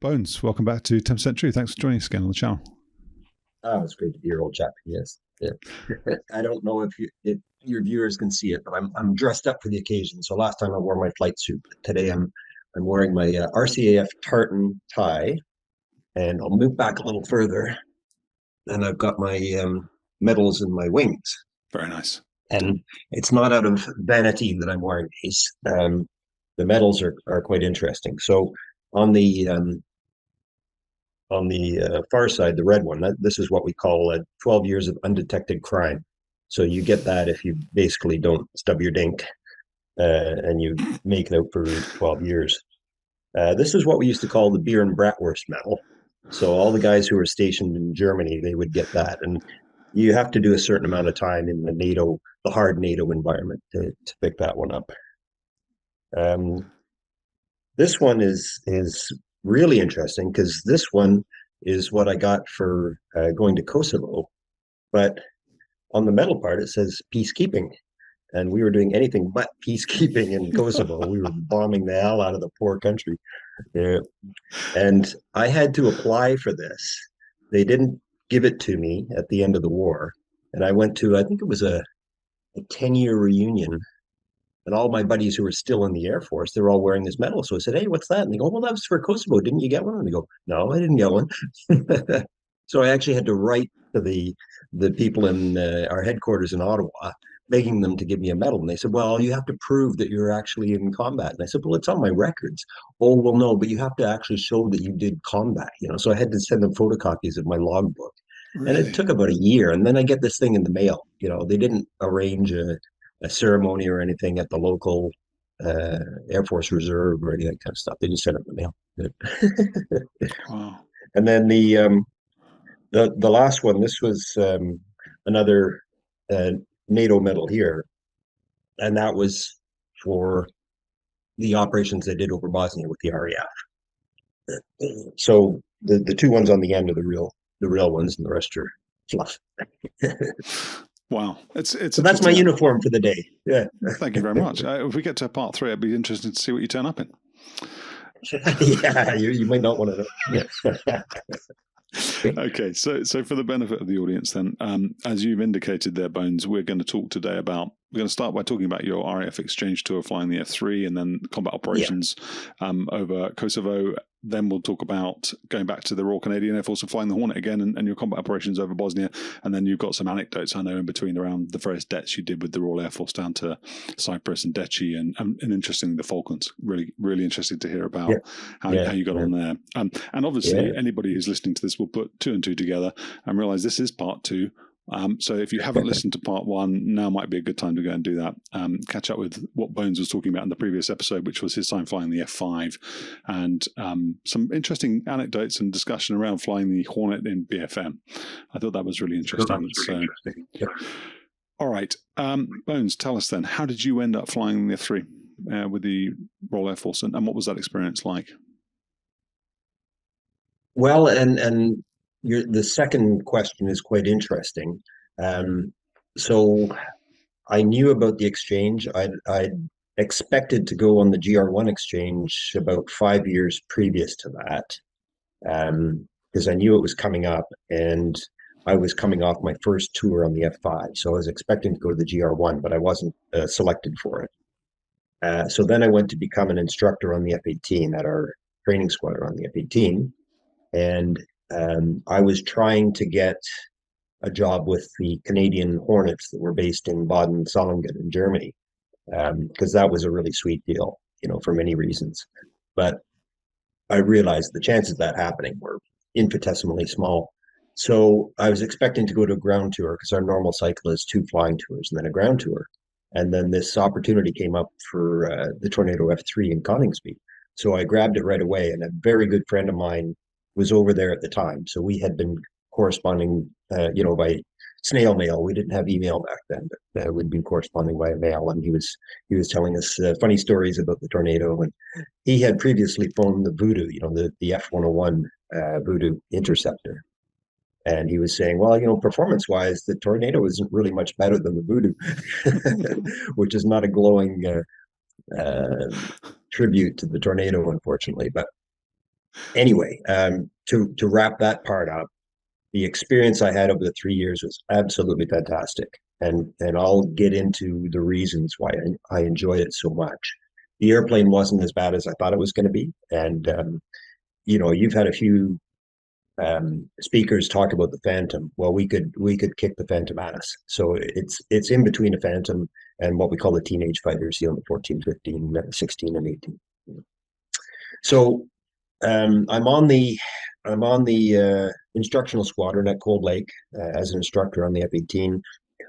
Bones, welcome back to 10% True. Thanks for joining us again on the channel. Oh, it's great to be your old chap. Yes. Yeah. I don't know if your viewers can see it, but I'm dressed up for the occasion. So last time I wore my flight suit. But today I'm wearing my RCAF tartan tie, and I'll move back a little further. And I've got my medals in my wings. Very nice. And it's not out of vanity that I'm wearing these. The medals are quite interesting. So on the far side, the red one, this is what we call 12 years of undetected crime. So you get that if you basically don't stub your dink and you make it out for 12 years. This is what we used to call the beer and bratwurst medal. So all the guys who were stationed in Germany, they would get that. And you have to do a certain amount of time in the hard NATO environment to pick that one up. This one is really interesting because this one is what I got for going to Kosovo. But on the medal part, it says peacekeeping. And we were doing anything but peacekeeping in Kosovo. We were bombing the hell out of the poor country. And I had to apply for this. They didn't give it to me at the end of the war. And I went to, I think it was a 10-year reunion. And all my buddies who were still in the Air Force, they were all wearing this medal. So I said, hey, what's that? And they go, well, that was for Kosovo. Didn't you get one? And they go, no, I didn't get one. So I actually had to write to the people in our headquarters in Ottawa, begging them to give me a medal. And they said, well, you have to prove that you're actually in combat. And I said, well, it's on my records. Oh, well, no, but you have to actually show that you did combat, So I had to send them photocopies of my logbook. Really? And it took about a year. And then I get this thing in the mail. They didn't arrange a ceremony or anything at the local Air Force Reserve or any of that kind of stuff. They just sent it in the mail. Wow. And then the last one, this was another NATO medal here, and that was for the operations they did over Bosnia with the RAF. So the two ones on the end are the real ones, and the rest are fluff. Wow, so that's my uniform for the day. Yeah. Thank you very much. If we get to part 3, I'd be interested to see what you turn up in. Yeah, you might not want to know. Okay, so for the benefit of the audience then, as you've indicated there, Bones, we're going to start by talking about your RAF exchange tour flying the F3 and then combat operations over Kosovo. Then we'll talk about going back to the Royal Canadian Air Force and flying the Hornet again and your combat operations over Bosnia. And then you've got some anecdotes, I know, in between around the various debts you did with the Royal Air Force down to Cyprus and Decci and interesting, the Falklands. Really, really interesting to hear about how you got on there. And obviously, anybody who's listening to this will put 2 and 2 together and realize this is part 2. So if you haven't listened to part 1, now might be a good time to go and do that. Catch up with what Bones was talking about in the previous episode, which was his time flying the F5, and some interesting anecdotes and discussion around flying the Hornet in BFM. I thought that was really interesting. Interesting. Yeah. All right. Bones, tell us then, how did you end up flying the F3 with the Royal Air Force, and what was that experience like? Well, and the second question is quite interesting. So I knew about the exchange. I'd expected to go on the GR1 exchange about 5 years previous to that, because I knew it was coming up, and I was coming off my first tour on the F5. So I was expecting to go to the GR1, but I wasn't selected for it. So then I went to become an instructor on the F-18 at our training squadron on the F-18. And I was trying to get a job with the Canadian Hornets that were based in Baden-Solingen in Germany, because that was a really sweet deal, for many reasons. But I realized the chances of that happening were infinitesimally small. So I was expecting to go to a ground tour, because our normal cycle is 2 flying tours and then a ground tour. And then this opportunity came up for the Tornado F3 in Coningsby. So I grabbed it right away, and a very good friend of mine was over there at the time. So we had been corresponding, by snail mail. We didn't have email back then, but we'd been corresponding by mail. And he was telling us funny stories about the Tornado. And he had previously flown the Voodoo, the F-101 Voodoo Interceptor. And he was saying, well, performance-wise, the Tornado isn't really much better than the Voodoo, which is not a glowing tribute to the Tornado, unfortunately. But Anyway, to wrap that part up, the experience I had over the 3 years was absolutely fantastic, and I'll get into the reasons why I enjoyed it so much. The airplane wasn't as bad as I thought it was going to be, and you've had a few speakers talk about the Phantom. Well, we could kick the Phantom ass. So it's in between a Phantom and what we call the teenage fighters, the 14, 15, 16, and 18. So I'm on the instructional squadron at Cold Lake as an instructor on the F-18.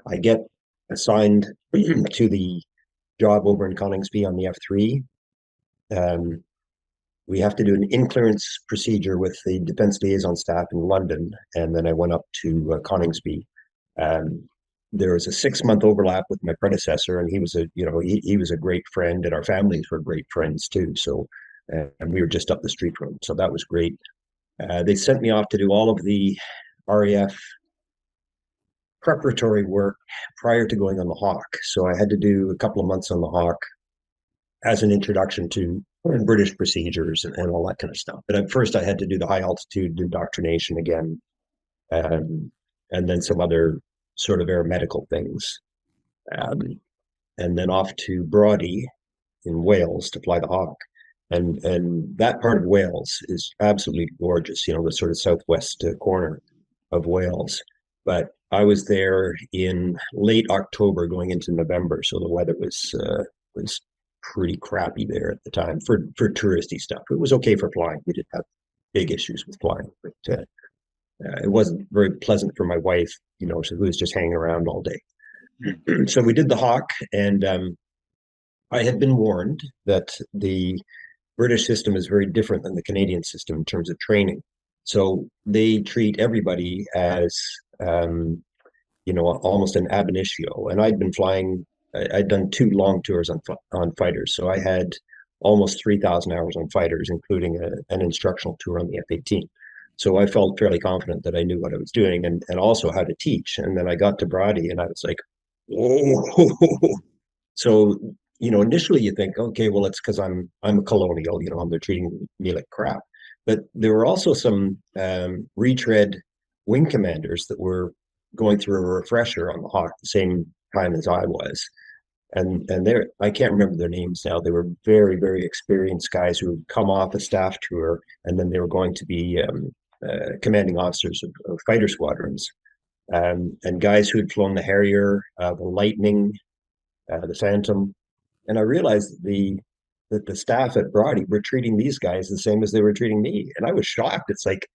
I get assigned to the job over in Coningsby on the F-3. We have to do an in-clearance procedure with the defense liaison staff in London, and then I went up to Coningsby. There was a 6-month overlap with my predecessor, and he was a great friend, and our families were great friends too. So, and we were just up the street from him, so that was great. They sent me off to do all of the RAF preparatory work prior to going on the Hawk. So I had to do a couple of months on the Hawk as an introduction to British procedures and all that kind of stuff. But at first I had to do the high altitude indoctrination again, and then some other sort of aeromedical things. And then off to Brodie in Wales to fly the Hawk. And that part of Wales is absolutely gorgeous, the sort of southwest corner of Wales. But I was there in late October going into November, so the weather was pretty crappy there at the time for touristy stuff. It was okay for flying. We didn't have big issues with flying, but it wasn't very pleasant for my wife, who was just hanging around all day. So we did the Hawk, and I had been warned that the British system is very different than the Canadian system in terms of training. So they treat everybody as, almost an ab initio. And I'd been flying, I'd done 2 long tours on fighters. So I had almost 3,000 hours on fighters, including an instructional tour on the F-18. So I felt fairly confident that I knew what I was doing and also how to teach. And then I got to Brodie and I was like, whoa. So initially you think, okay, well, it's because I'm a colonial, they're treating me like crap. But there were also some retread wing commanders that were going through a refresher on the Hawk the same time as I was. And I can't remember their names now. They were very, very experienced guys who had come off a staff tour, and then they were going to be commanding officers of fighter squadrons. And guys who had flown the Harrier, the Lightning, the Phantom. And I realized that the staff at Brodie were treating these guys the same as they were treating me. And I was shocked. It's like,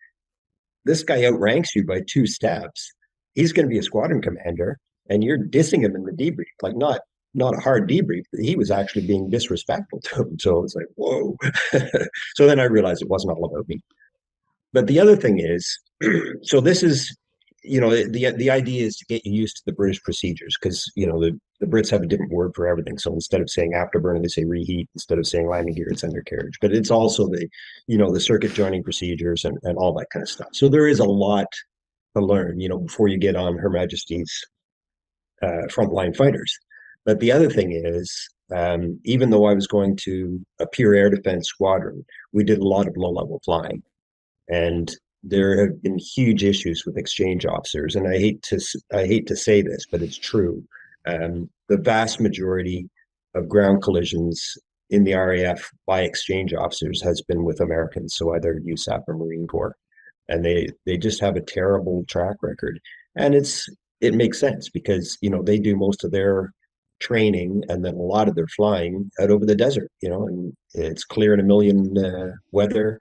this guy outranks you by 2 steps. He's going to be a squadron commander, and you're dissing him in the debrief. Like, not a hard debrief. He was actually being disrespectful to him. So it's like, whoa. So then I realized it wasn't all about me. But the other thing is, so this is, the idea is to get you used to the British procedures, because the Brits have a different word for everything. So instead of saying afterburner, they say reheat. Instead of saying landing gear, it's undercarriage. But it's also the circuit joining procedures and all that kind of stuff. So there is a lot to learn, before you get on Her Majesty's frontline fighters. But the other thing is, even though I was going to a pure air defense squadron, we did a lot of low-level flying, and there have been huge issues with exchange officers. And I hate to say this, but it's true. The vast majority of ground collisions in the RAF by exchange officers has been with Americans, so either USAP or Marine Corps, and they just have a terrible track record. And it makes sense because they do most of their training and then a lot of their flying out over the desert, and it's clear in a million weather.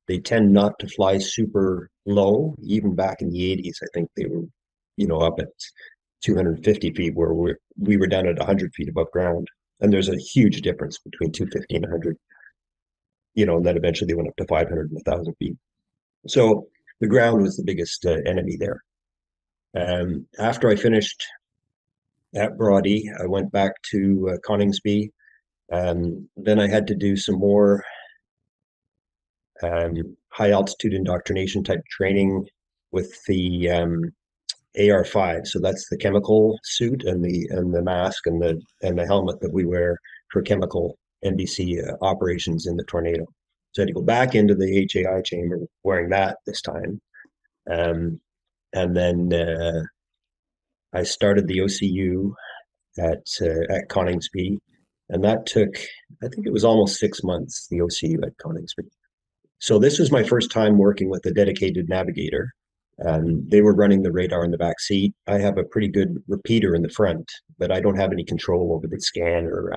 They tend not to fly super low. Even back in the 80s, I think they were, up at 250 feet, where we were down at 100 feet above ground. And there's a huge difference between 250 and 100, and then eventually they went up to 500 and 1,000 feet. So the ground was the biggest enemy there. After I finished at Brodie, I went back to Coningsby. Then I had to do some more high altitude indoctrination type training with the AR-5. So that's the chemical suit and the mask and the helmet that we wear for chemical NBC operations in the tornado. So I had to go back into the HAI chamber wearing that this time. And then I started the OCU at Coningsby, and that took, I think it was almost 6 months, the OCU at Coningsby. So this was my first time working with a dedicated navigator. They were running the radar in the back seat. I have a pretty good repeater in the front, but I don't have any control over the scan or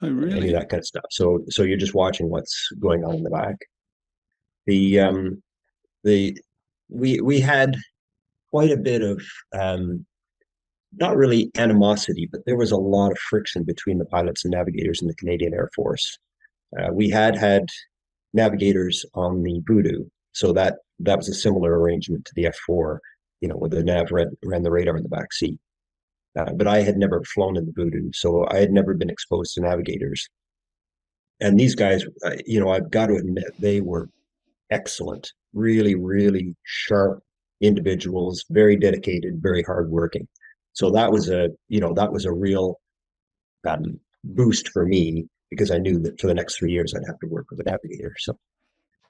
any of that kind of stuff. So you're just watching what's going on in the back. We had quite a bit of not really animosity, but there was a lot of friction between the pilots and navigators in the Canadian Air Force. We had navigators on the Voodoo, so that was a similar arrangement to the F4, where the nav ran the radar in the back seat. But I had never flown in the Voodoo, so I had never been exposed to navigators. And these guys, I've got to admit, they were excellent, really, really sharp individuals, very dedicated, very hardworking. So that was a real boost for me, because I knew that for the next 3 years I'd have to work with a navigator.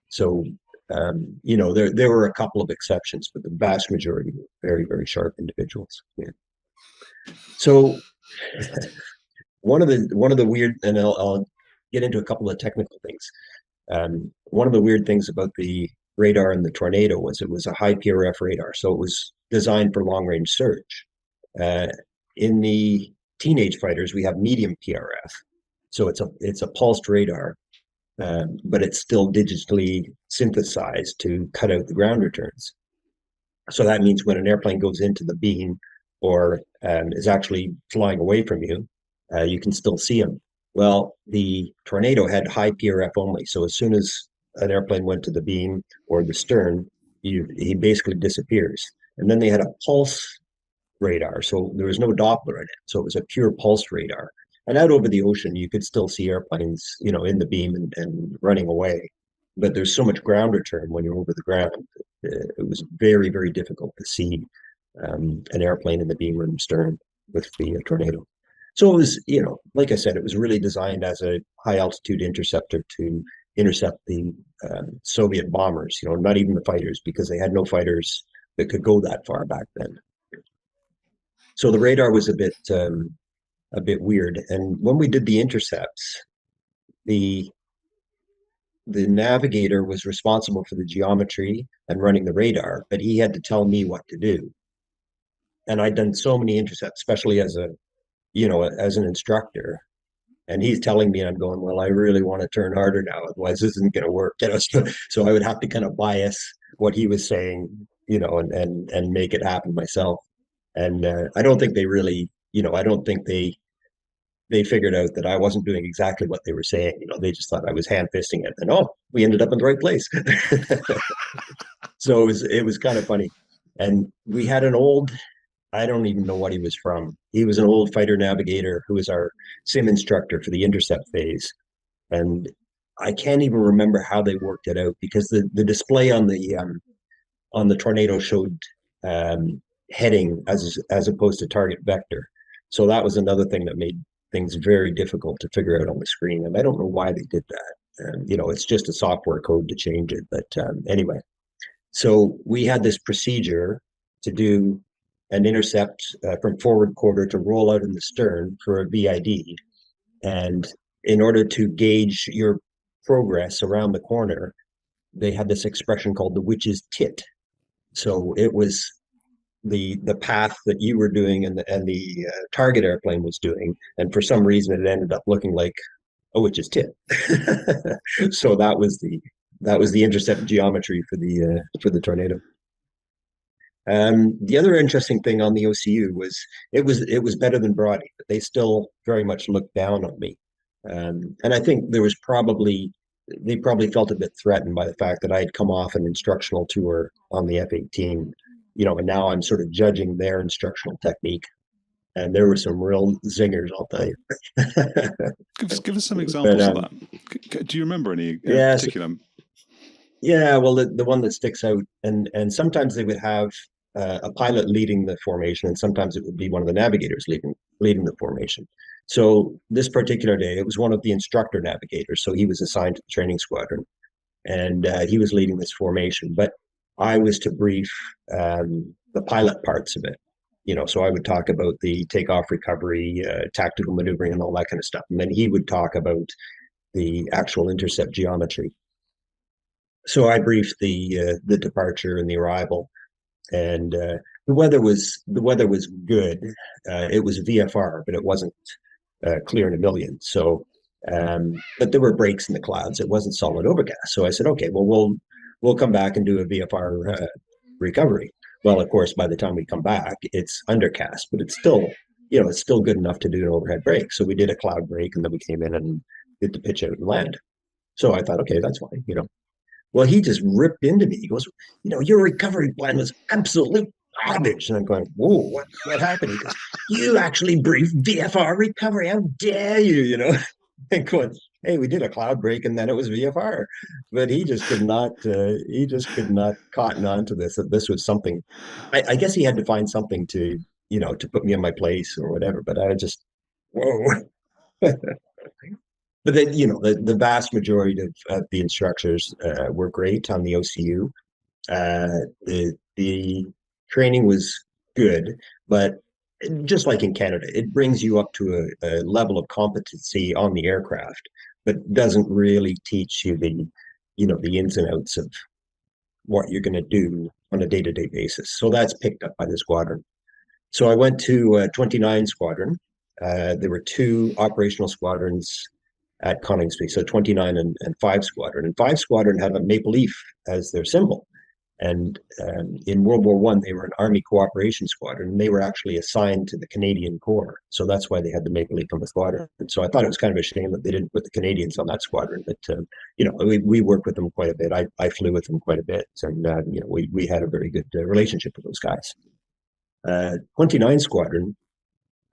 So there were a couple of exceptions, but the vast majority were very, very sharp individuals. Yeah. So one of the weird, and I'll get into a couple of technical things. One of the weird things about the radar in the Tornado was it was a high PRF radar, so it was designed for long range search. In the teenage fighters, we have medium PRF, so it's a pulsed radar, but it's still digitally synthesized to cut out the ground returns. So that means when an airplane goes into the beam or is actually flying away from you, you can still see them. Well, the Tornado had high PRF only, so as soon as an airplane went to the beam or the stern, he basically disappears. And then they had a pulse radar, so there was no Doppler in it, so it was a pure pulse radar. And out over the ocean, you could still see airplanes, in the beam and running away. But there's so much ground return when you're over the ground. It was very, very difficult to see an airplane in the beam or in the stern with the Tornado. So it was, like I said, it was really designed as a high altitude interceptor to intercept the Soviet bombers, not even the fighters, because they had no fighters that could go that far back then. So the radar was a bit weird. And when we did the intercepts, the navigator was responsible for the geometry and running the radar, but he had to tell me what to do. And I'd done so many intercepts, especially as an instructor. And he's telling me, I'm going, well, I really want to turn harder now, otherwise this isn't going to work. So I would have to kind of bias what he was saying, and make it happen myself. And I don't think they really, I don't think they figured out that I wasn't doing exactly what they were saying. They just thought I was hand fisting it, and we ended up in the right place. So it was kind of funny. And we had an old, I don't even know what he was from. He was an old fighter navigator who was our sim instructor for the intercept phase. And I can't even remember how they worked it out, because the display on the Tornado showed heading as opposed to target vector. So that was another thing that made things very difficult to figure out on the screen. And I don't know why they did that. It's just a software code to change it. But anyway, so we had this procedure to do an intercept from forward quarter to roll out in the stern for a VID. And in order to gauge your progress around the corner, they had this expression called the witch's tit. So it was the path that you were doing and the target airplane was doing, and for some reason it ended up looking like a witch's tit. So that was the intercept geometry for the Tornado. The other interesting thing on the OCU was it was better than Brody, but they still very much looked down on me. And I think they probably felt a bit threatened by the fact that I had come off an instructional tour on the F-18, and now I'm sort of judging their instructional technique. And there were some real zingers, I'll tell you. Give us some examples of that. Do you remember any particular? Yeah, well, the one that sticks out, and sometimes they would have a pilot leading the formation, and sometimes it would be one of the navigators leading the formation. So this particular day, it was one of the instructor navigators, so he was assigned to the training squadron. and he was leading this formation. But I was to brief the pilot parts of it. So I would talk about the takeoff recovery, tactical maneuvering, and all that kind of stuff. And then he would talk about the actual intercept geometry. So I briefed the departure and the arrival, and the weather was good. It was VFR, but it wasn't clear in a million. So, but there were breaks in the clouds. It wasn't solid overcast. So I said, okay, well, we'll come back and do a VFR recovery. Well, of course, by the time we come back, it's undercast, but it's still good enough to do an overhead break. So we did a cloud break, and then we came in and did the pitch out and land. So I thought, okay, that's fine. Well, he just ripped into me. He goes, your recovery plan was absolute garbage. And I'm going, whoa, what happened? He goes, you actually briefed VFR recovery. How dare you, And going, hey, we did a cloud break and then it was VFR. But he just could not cotton on to this, that this was something. I guess he had to find something to put me in my place or whatever. But I just, whoa. But then, the vast majority of the instructors were great on the OCU. The training was good, but just like in Canada, it brings you up to a level of competency on the aircraft, but doesn't really teach you the ins and outs of what you're going to do on a day-to-day basis. So that's picked up by the squadron. So I went to 29 Squadron. There were two operational squadrons at Coningsby, so 29 and 5 Squadron. And 5 Squadron had a maple leaf as their symbol. And in World War I, they were an Army Cooperation Squadron, and they were actually assigned to the Canadian Corps. So that's why they had the maple leaf on the squadron. And so I thought it was kind of a shame that they didn't put the Canadians on that squadron. But, we worked with them quite a bit. I flew with them quite a bit. And, we had a very good relationship with those guys. 29 Squadron,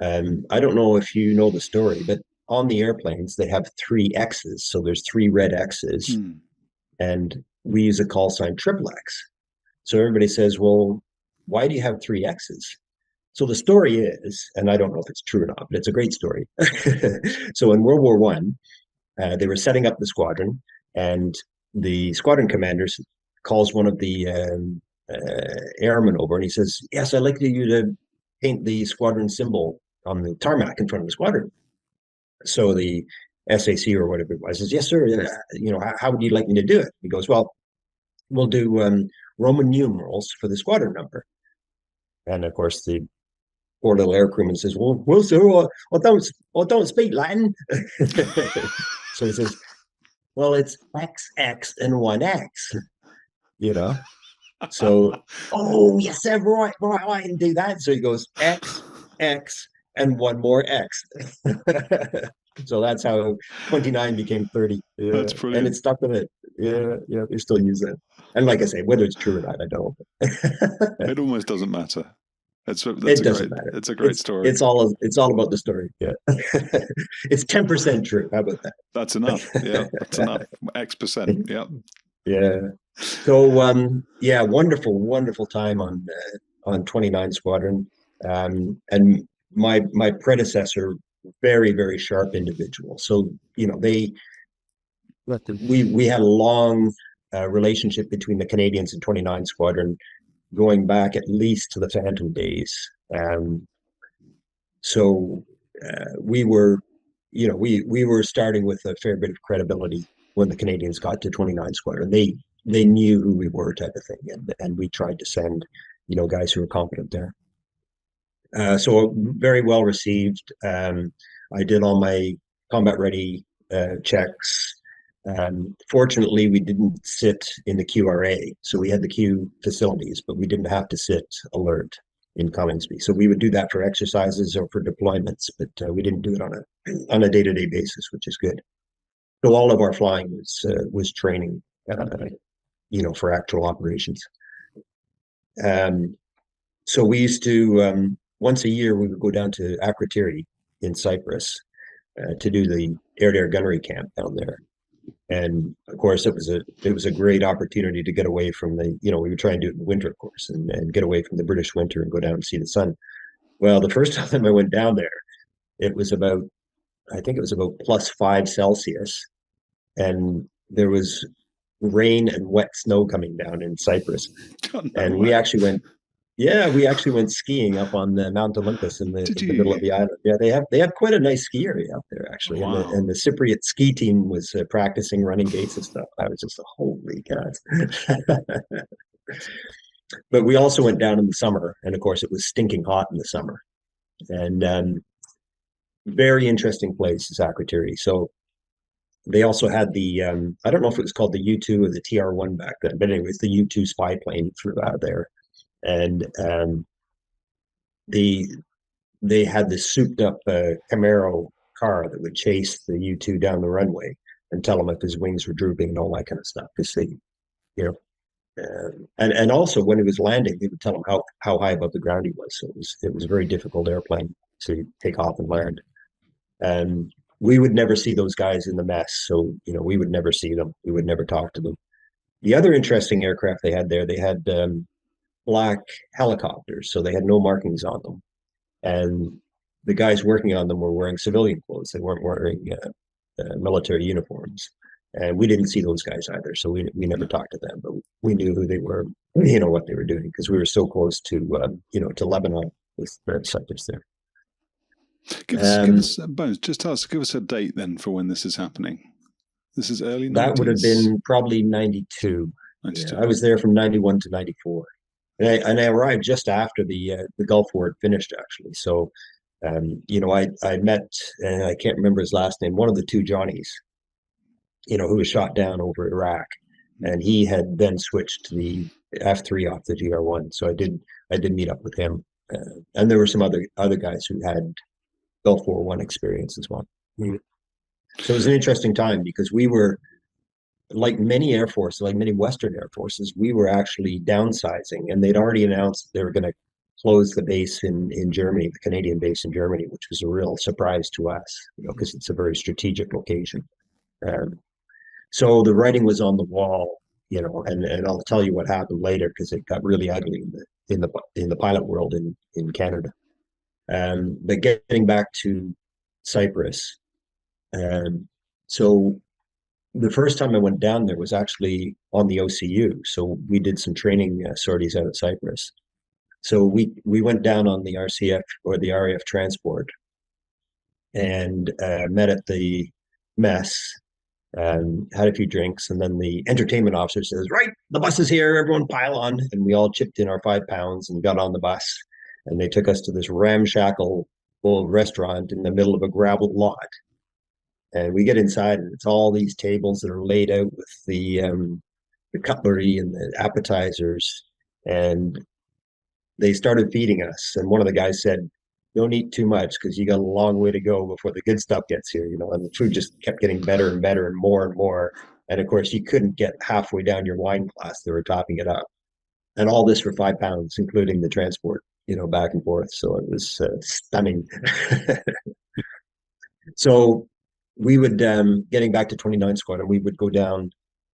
I don't know if you know the story, but on the airplanes, they have 3 X's. So there's 3 red X's. And we use a call sign Tripplex. So everybody says, well, why do you have 3 X's? So the story is, and I don't know if it's true or not, but it's a great story. So in World War I, they were setting up the squadron, and the squadron commander calls one of the airmen over, and he says, yes, I'd like you to paint the squadron symbol on the tarmac in front of the squadron. So the SAC or whatever it was says, yes, sir. How would you like me to do it? He goes, well, we'll do Roman numerals for the squadron number. And of course, the poor little air crewman says, well, sir, I don't speak Latin. So he says, well, it's XX and 1X, So, oh, yes, sir, right, I can do that. So he goes, X, X, and 1 more X. So that's how 29 became 30. That's brilliant. And it stuck with it. Yeah, they still use it. And like I say, whether it's true or not, I don't. It almost doesn't matter. It doesn't matter. It's a great story. It's all about the story. Yeah. It's 10% true. How about that? That's enough. Yeah, that's enough. X%. Yeah. Yeah. So wonderful time on 29 Squadron. And my predecessor, very, very sharp individual. So, we had a long relationship between the Canadians and 29 Squadron going back at least to the Phantom days. So we were starting with a fair bit of credibility when the Canadians got to 29 Squadron. They knew who we were, type of thing, and we tried to send guys who were competent there. So very well received. I did all my combat ready checks. Fortunately, we didn't sit in the QRA, so we had the Q facilities, but we didn't have to sit alert in Coningsby. So we would do that for exercises or for deployments, but we didn't do it on a day-to-day basis, which is good. So all of our flying was training, for actual operations. So we used to once a year we would go down to Akrotiri in Cyprus to do the air-to-air gunnery camp down there. And of course, it was a great opportunity to get away from the, we would try and do it in the winter, of course, and get away from the British winter and go down and see the sun. Well, the first time I went down there, it was about +5 Celsius. And there was rain and wet snow coming down in Cyprus. Oh, no And way. we actually went skiing up on the Mount Olympus Did in the middle you? of the island. Yeah, they have quite a nice ski area out there actually, and Wow. the Cypriot ski team was practicing running gates and stuff. I was just holy god. But we also went down in the summer, and of course it was stinking hot in the summer. And very interesting place is Akrotiri. So they also had the I don't know if it was called the U2 or the TR1 back then, but anyways, the U2 spy plane flew out of there, and the they had this souped up Camaro car that would chase the U2 down the runway and tell him if his wings were drooping and all that kind of stuff. Because they, you know, and also when he was landing, they would tell him how high above the ground he was. So it was a very difficult airplane to take off and land. And we would never see those guys in the mess. So we would never see them. We would never talk to them. The other interesting aircraft they had there, they had black helicopters, so they had no markings on them, and the guys working on them were wearing civilian clothes. They weren't wearing military uniforms, and we didn't see those guys either. So we never talked to them, but we knew who they were, what they were doing, because we were so close to to Lebanon with Cyprus there. Give us Bones. Just tell us. Give us a date then for when this is happening. This is early 90s? That would have been probably 92. 92. Yeah, I was there from 91 to 94. And I arrived just after the Gulf War had finished, actually. So, I met, and I can't remember his last name, one of the two Johnnies, who was shot down over Iraq, and he had then switched to the F3 off the GR1. So I did meet up with him, and there were some other guys who had Gulf War I experience as well. So it was an interesting time because we were, like many air forces, like many Western air forces, we were actually downsizing, and they'd already announced they were going to close the base in Germany, the Canadian base in Germany, which was a real surprise to us, because it's a very strategic location. So the writing was on the wall, and I'll tell you what happened later because it got really ugly in the pilot world in Canada. But getting back to Cyprus, so the first time I went down there was actually on the OCU. So we did some training sorties out of Cyprus. So we went down on the RCF or the RAF transport and met at the mess, had a few drinks, and then the entertainment officer says, "Right, the bus is here, everyone pile on." And we all chipped in our £5 and got on the bus. And they took us to this ramshackle old restaurant in the middle of a gravel lot. And we get inside, and it's all these tables that are laid out with the cutlery and the appetizers. And they started feeding us. And one of the guys said, "Don't eat too much because you got a long way to go before the good stuff gets here." And the food just kept getting better and better and more. And of course, you couldn't get halfway down your wine glass. They were topping it up. And all this for £5, including the transport, back and forth. So it was stunning. So we would, getting back to 29 Squadron, we would go down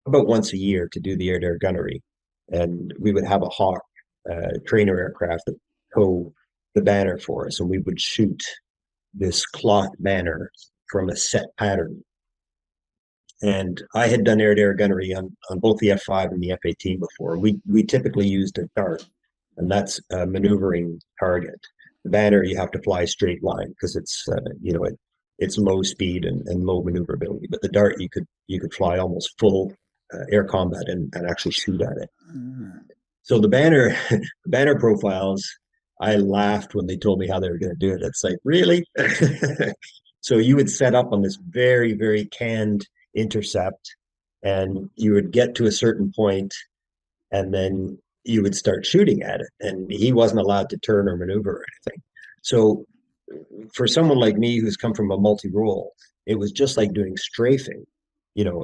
about once a year to do the air-to-air gunnery. And we would have a Hawk trainer aircraft that tow the banner for us. And we would shoot this cloth banner from a set pattern. And I had done air-to-air gunnery on both the F5 and the F-18 before. We typically used a dart, and that's a maneuvering target. The banner, you have to fly straight line because it's it's low speed and low maneuverability. But the dart, you could fly almost full air combat and actually shoot at it. So the banner profiles, I laughed when they told me how they were going to do it. It's like, really? So you would set up on this very, very canned intercept, and you would get to a certain point, and then you would start shooting at it. And he wasn't allowed to turn or maneuver or anything. So for someone like me who's come from a multi-role, it was just like doing strafing,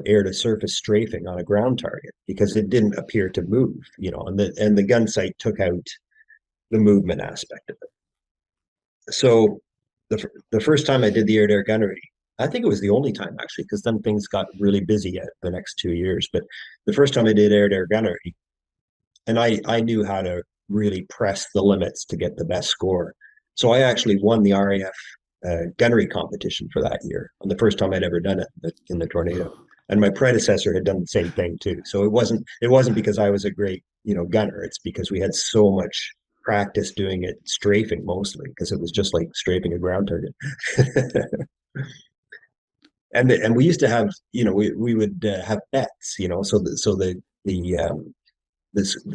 air to surface strafing on a ground target, because it didn't appear to move, and the gun sight took out the movement aspect of it. So the first time I did the air-to-air gunnery, I think it was the only time actually, because then things got really busy at the next 2 years. But the first time I did air-to-air gunnery, and I knew how to really press the limits to get the best score. So I actually won the RAF gunnery competition for that year, on the first time I'd ever done it in the Tornado. And my predecessor had done the same thing too. So it wasn't because I was a great, gunner. It's because we had so much practice doing it strafing mostly, because it was just like strafing a ground target. And we used to have, we would have bets, the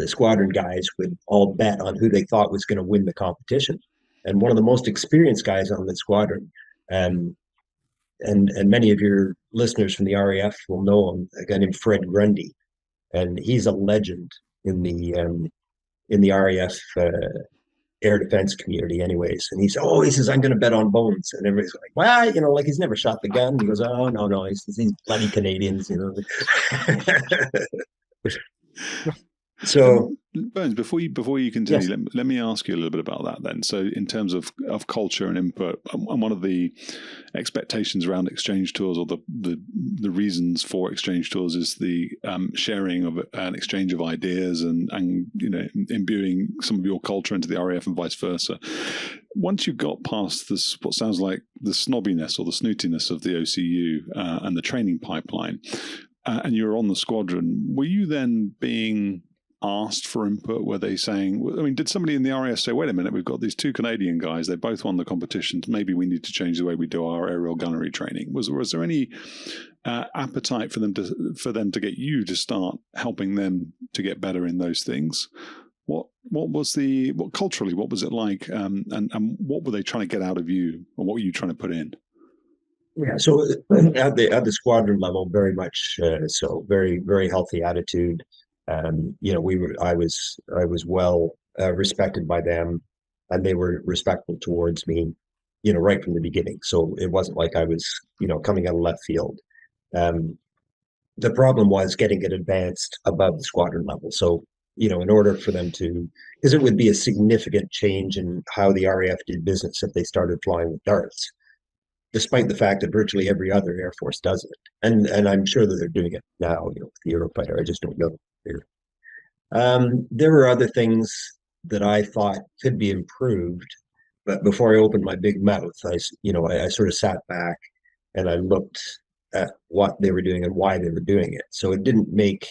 squadron guys would all bet on who they thought was going to win the competition. And one of the most experienced guys on the squadron, um, and many of your listeners from the RAF will know him, a guy named Fred Grundy, and he's a legend in the RAF air defense community, anyways. And he says, I'm going to bet on Bones, and everybody's like, well, like he's never shot the gun. He goes, oh no, he's these bloody Canadians, So, Bones, before you continue, yes. let me ask you a little bit about that then. So in terms of culture and input, and one of the expectations around exchange tours, or the reasons for exchange tours, is the sharing of an exchange of ideas and imbuing some of your culture into the RAF and vice versa. Once you got past this, what sounds like the snobbiness or the snootiness of the OCU and the training pipeline, and you're on the squadron, were you then being asked for input? Were they saying, did somebody in the RAF say, wait a minute, we've got these two Canadian guys, they both won the competitions, maybe we need to change the way we do our aerial gunnery training? Was there any appetite for them to get you to start helping them to get better in those things? What culturally, what was it like, and what were they trying to get out of you, and what were you trying to put in? Yeah, so at the squadron level, very much so, very, very healthy attitude. I was well respected by them, and they were respectful towards me, right from the beginning. So it wasn't like I was, coming out of left field. The problem was getting it advanced above the squadron level. So, in order for them to, because it would be a significant change in how the RAF did business if they started flying with darts, despite the fact that virtually every other Air Force does it. And I'm sure that they're doing it now, with the Eurofighter. I just don't know. There were other things that I thought could be improved, but before I opened my big mouth, I sort of sat back and I looked at what they were doing and why they were doing it. So it didn't make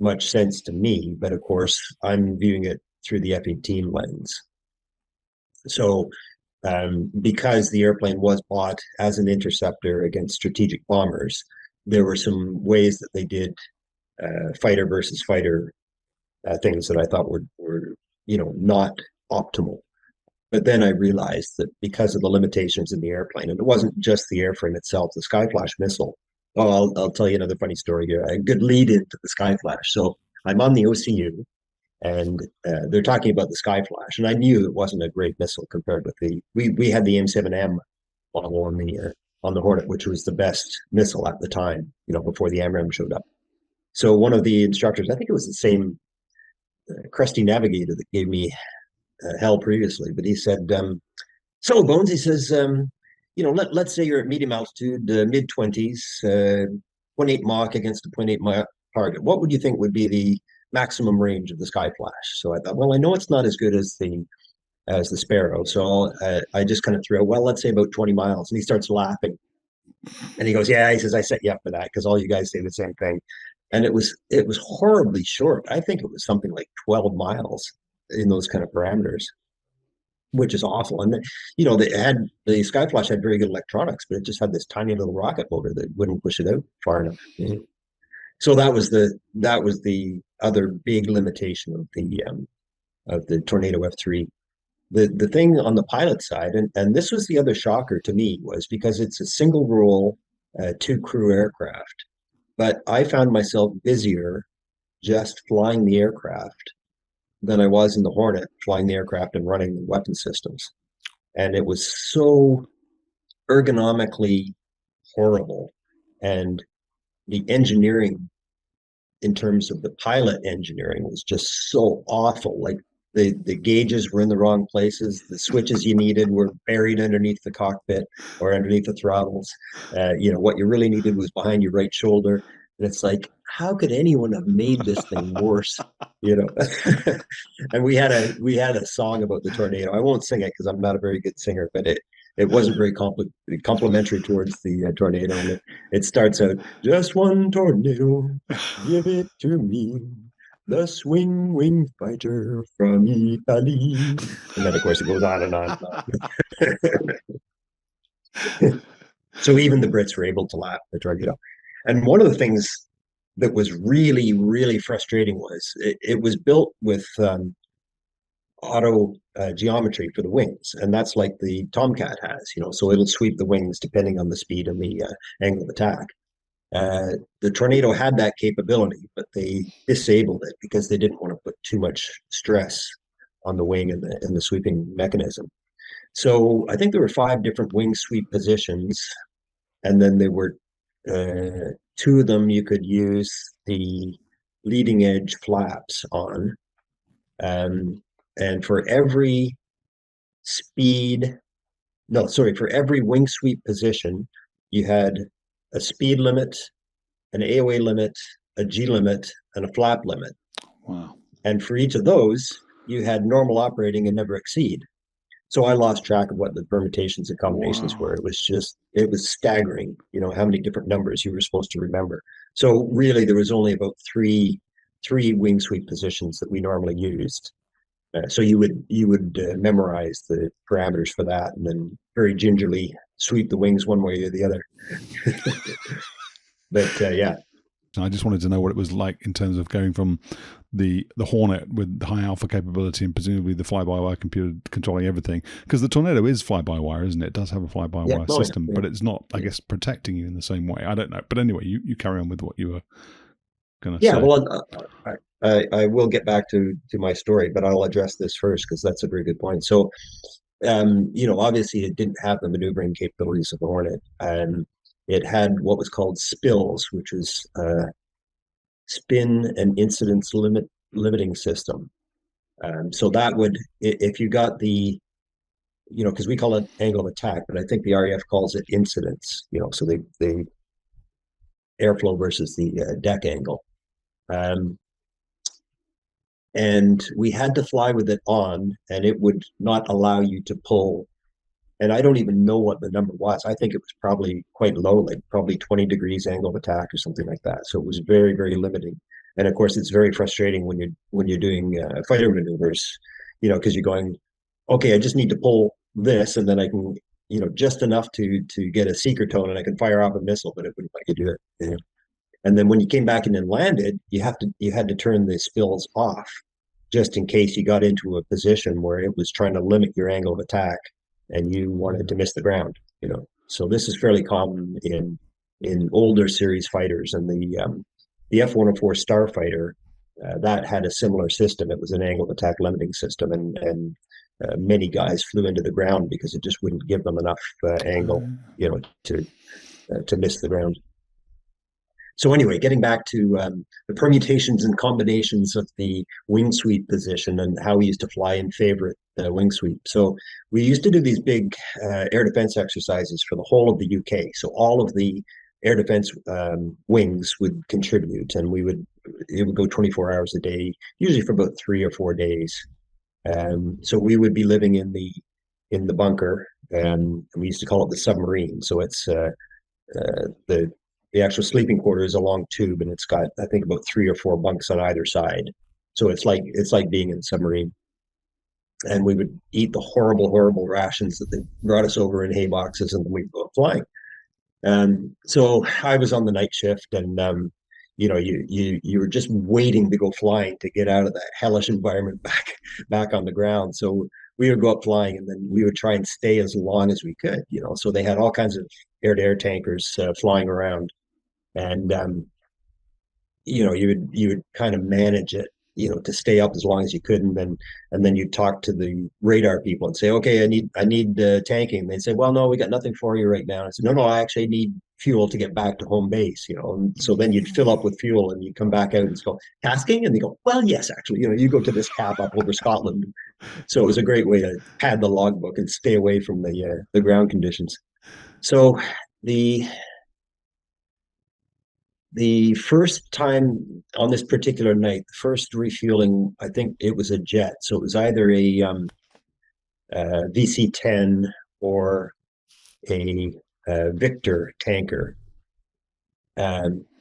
much sense to me, but of course I'm viewing it through the F-18 lens. So because the airplane was bought as an interceptor against strategic bombers, there were some ways that they did fighter versus fighter things that I thought were not optimal. But then I realized that because of the limitations in the airplane, and it wasn't just the airframe itself, the Skyflash missile. Oh, I'll tell you another funny story here. A good lead into the Skyflash. So I'm on the OCU, and they're talking about the Skyflash, and I knew it wasn't a great missile compared with we had the M7M model on the Hornet, which was the best missile at the time, before the AMRAAM showed up. So one of the instructors, I think it was the same crusty navigator that gave me hell previously, but he said, so Bones, he says, let's say you're at medium altitude, mid-20s, 0.8 Mach against a 0.8 Mach target. What would you think would be the maximum range of the Skyflash? So I thought, well, I know it's not as good as the Sparrow, so I just kind of threw out, well, let's say about 20 miles. And he starts laughing, and he goes, yeah, he says, I set you up for that because all you guys say the same thing. And it was horribly short. I think it was something like 12 miles in those kind of parameters, which is awful. And the Skyflash had very good electronics, but it just had this tiny little rocket motor that wouldn't push it out far enough. Mm-hmm. So that was the other big limitation of the Tornado F3. The thing on the pilot side, and this was the other shocker to me, was because it's a single role, 2 crew aircraft. But I found myself busier just flying the aircraft than I was in the Hornet, flying the aircraft and running the weapon systems. And it was so ergonomically horrible. And the engineering, in terms of the pilot engineering, was just so awful. Like the gauges were in the wrong places. The switches you needed were buried underneath the cockpit or underneath the throttles. What you really needed was behind your right shoulder. And it's like, how could anyone have made this thing worse? And we had a song about the Tornado. I won't sing it because I'm not a very good singer, but it wasn't very complimentary towards the tornado. And it starts out, just one tornado, give it to me, the swing wing fighter from Italy. And then, of course, it goes on and on and on. So even the Brits were able to laugh at the tornado. And one of the things that was really, really frustrating was it was built with auto geometry for the wings, and that's like the Tomcat has, so it'll sweep the wings depending on the speed and the angle of attack. The Tornado had that capability, but they disabled it because they didn't want to put too much stress on the wing and the sweeping mechanism. So I think there were 5 different wing sweep positions, and then there were 2 of them you could use the leading edge flaps on. And for every for every wing sweep position, you had a speed limit, an AOA limit, a G limit, and a flap limit. Wow. And for each of those, you had normal operating and never exceed. So I lost track of what the permutations and combinations were. It was staggering, how many different numbers you were supposed to remember. So really, there was only about three wing sweep positions that we normally used. So you would memorize the parameters for that, and then very gingerly sweep the wings one way or the other. But yeah. I just wanted to know what it was like in terms of going from the Hornet with high alpha capability and presumably the fly-by-wire computer controlling everything, because the Tornado is fly-by-wire, isn't it? It does have a fly-by-wire system, but it's not, I guess, protecting you in the same way. I don't know. But anyway, you carry on with what you were going to say. Yeah, well, I will get back to my story, but I'll address this first because that's a very good point. So, obviously it didn't have the maneuvering capabilities of the Hornet. It had what was called spills, which is spin and incidence limiting system. So that would, if you got the, because we call it angle of attack, but I think the RAF calls it incidence, so the airflow versus the deck angle. And we had to fly with it on, and it would not allow you to pull. And I don't even know what the number was. I think it was probably quite low, like probably 20 degrees angle of attack or something like that. So it was very, very limiting. And of course, it's very frustrating when you're doing fighter maneuvers, because you're going, okay, I just need to pull this, and then I can, just enough to get a seeker tone, and I can fire off a missile, but it wouldn't let you do it. And then when you came back in and landed, you had to turn the spills off, just in case you got into a position where it was trying to limit your angle of attack and you wanted to miss the ground. So this is fairly common in older series fighters, and the F-104 Starfighter that had a similar system. It was an angle of attack limiting system, and many guys flew into the ground because it just wouldn't give them enough angle, to miss the ground. So anyway, getting back to the permutations and combinations of the wing sweep position and how we used to fly in favorite wing sweep. So we used to do these big air defense exercises for the whole of the UK. So all of the air defense wings would contribute, and it would go 24 hours a day, usually for about 3 or 4 days. So we would be living in the bunker, and we used to call it the submarine. So it's the actual sleeping quarter is a long tube, and it's got, I think, about 3 or 4 bunks on either side. So it's like being in a submarine. And we would eat the horrible, horrible rations that they brought us over in hay boxes, and then we'd go flying. So I was on the night shift, and you were just waiting to go flying to get out of that hellish environment back on the ground. So we would go up flying, and then we would try and stay as long as we could. So they had all kinds of air-to-air tankers flying around, and you would kind of manage it, to stay up as long as you could, and then you talk to the radar people and say, okay, I need tanking. They'd say, well, no, we got nothing for you right now. And I said, no, I actually need fuel to get back to home base. And so then you'd fill up with fuel, and you come back out and go, tasking, and they go, well, yes, actually, you go to this cap up over Scotland. So it was a great way to pad the logbook and stay away from the ground conditions. So the first time on this particular night, the first refueling, I think it was a jet. So it was either a VC-10 or a Victor tanker.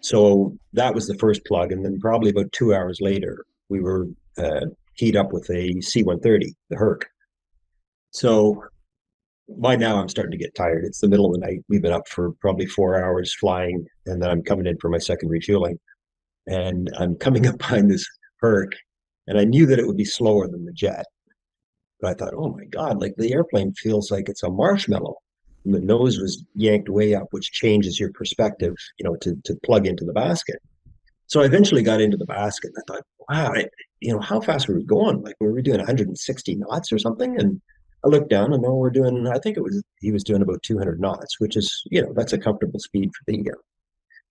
So that was the first plug. And then probably about 2 hours later, we were keyed up with a C-130, the Herc. So by now I'm starting to get tired. It's the middle of the night. We've been up for probably 4 hours flying, and then I'm coming in for my second refueling. And I'm coming up behind this Herc, and I knew that it would be slower than the jet. But I thought, oh my God, like the airplane feels like it's a marshmallow. And the nose was yanked way up, which changes your perspective, to plug into the basket. So I eventually got into the basket, and I thought, wow, how fast were we going? Like, were we doing 160 knots or something? And I looked down, and we're doing, I think he was doing about 200 knots, which is, that's a comfortable speed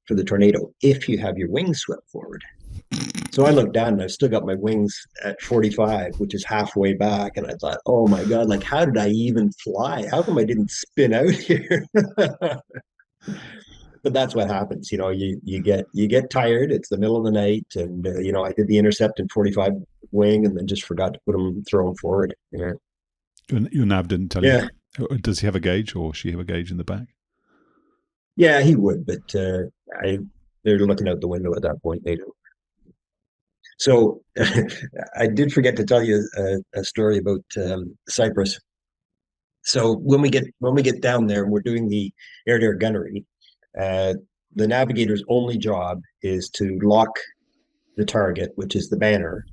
for the Tornado if you have your wings swept forward. So I looked down, and I've still got my wings at 45, which is halfway back. And I thought, oh my God, like, how did I even fly? How come I didn't spin out here? But that's what happens. You get tired. It's the middle of the night. And, I did the intercept in 45 wing and then just forgot to throw them forward. Yeah. Your nav didn't tell you? Does he have a gauge, or she have a gauge in the back? Yeah, he would, but they're looking out the window at that point. They don't. So I did forget to tell you a story about Cyprus. So when we get down there and we're doing the air-to-air gunnery, the navigator's only job is to lock the target, which is the banner,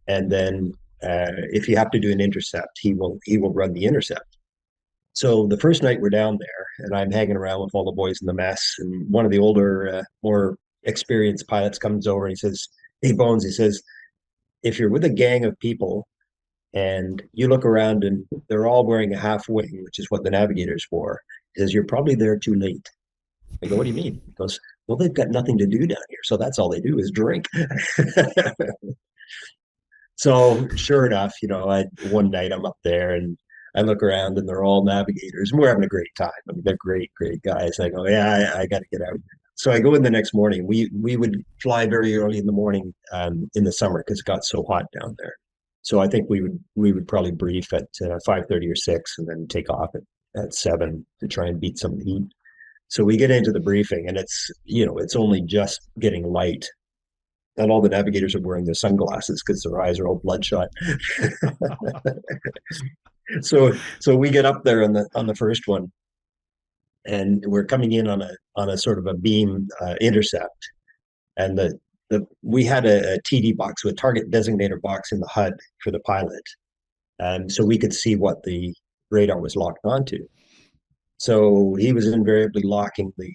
and then if you have to do an intercept, he will run the intercept. So the first night we're down there, and I'm hanging around with all the boys in the mess, and one of the older, more experienced pilots comes over and he says, "Hey, Bones," he says, "if you're with a gang of people and you look around and they're all wearing a half wing, which is what the navigator's for, he says, you're probably there too late." I go, "What do you mean?" He goes, "Well, they've got nothing to do down here, so that's all they do is drink." So sure enough, one night I'm up there and I look around and they're all navigators and we're having a great time. I mean, they're great, great guys. I go, yeah, I got to get out. So I go in the next morning. We would fly very early in the morning in the summer because it got so hot down there. So I think we would probably brief at 5:30 or 6 and then take off at 7 to try and beat some of the heat. So we get into the briefing and it's only just getting light. And all the navigators are wearing their sunglasses because their eyes are all bloodshot. So we get up there on the first one, and we're coming in on a sort of a beam intercept, and we had a TD box, so a target designator box in the HUD for the pilot, and so we could see what the radar was locked onto. So he was invariably locking the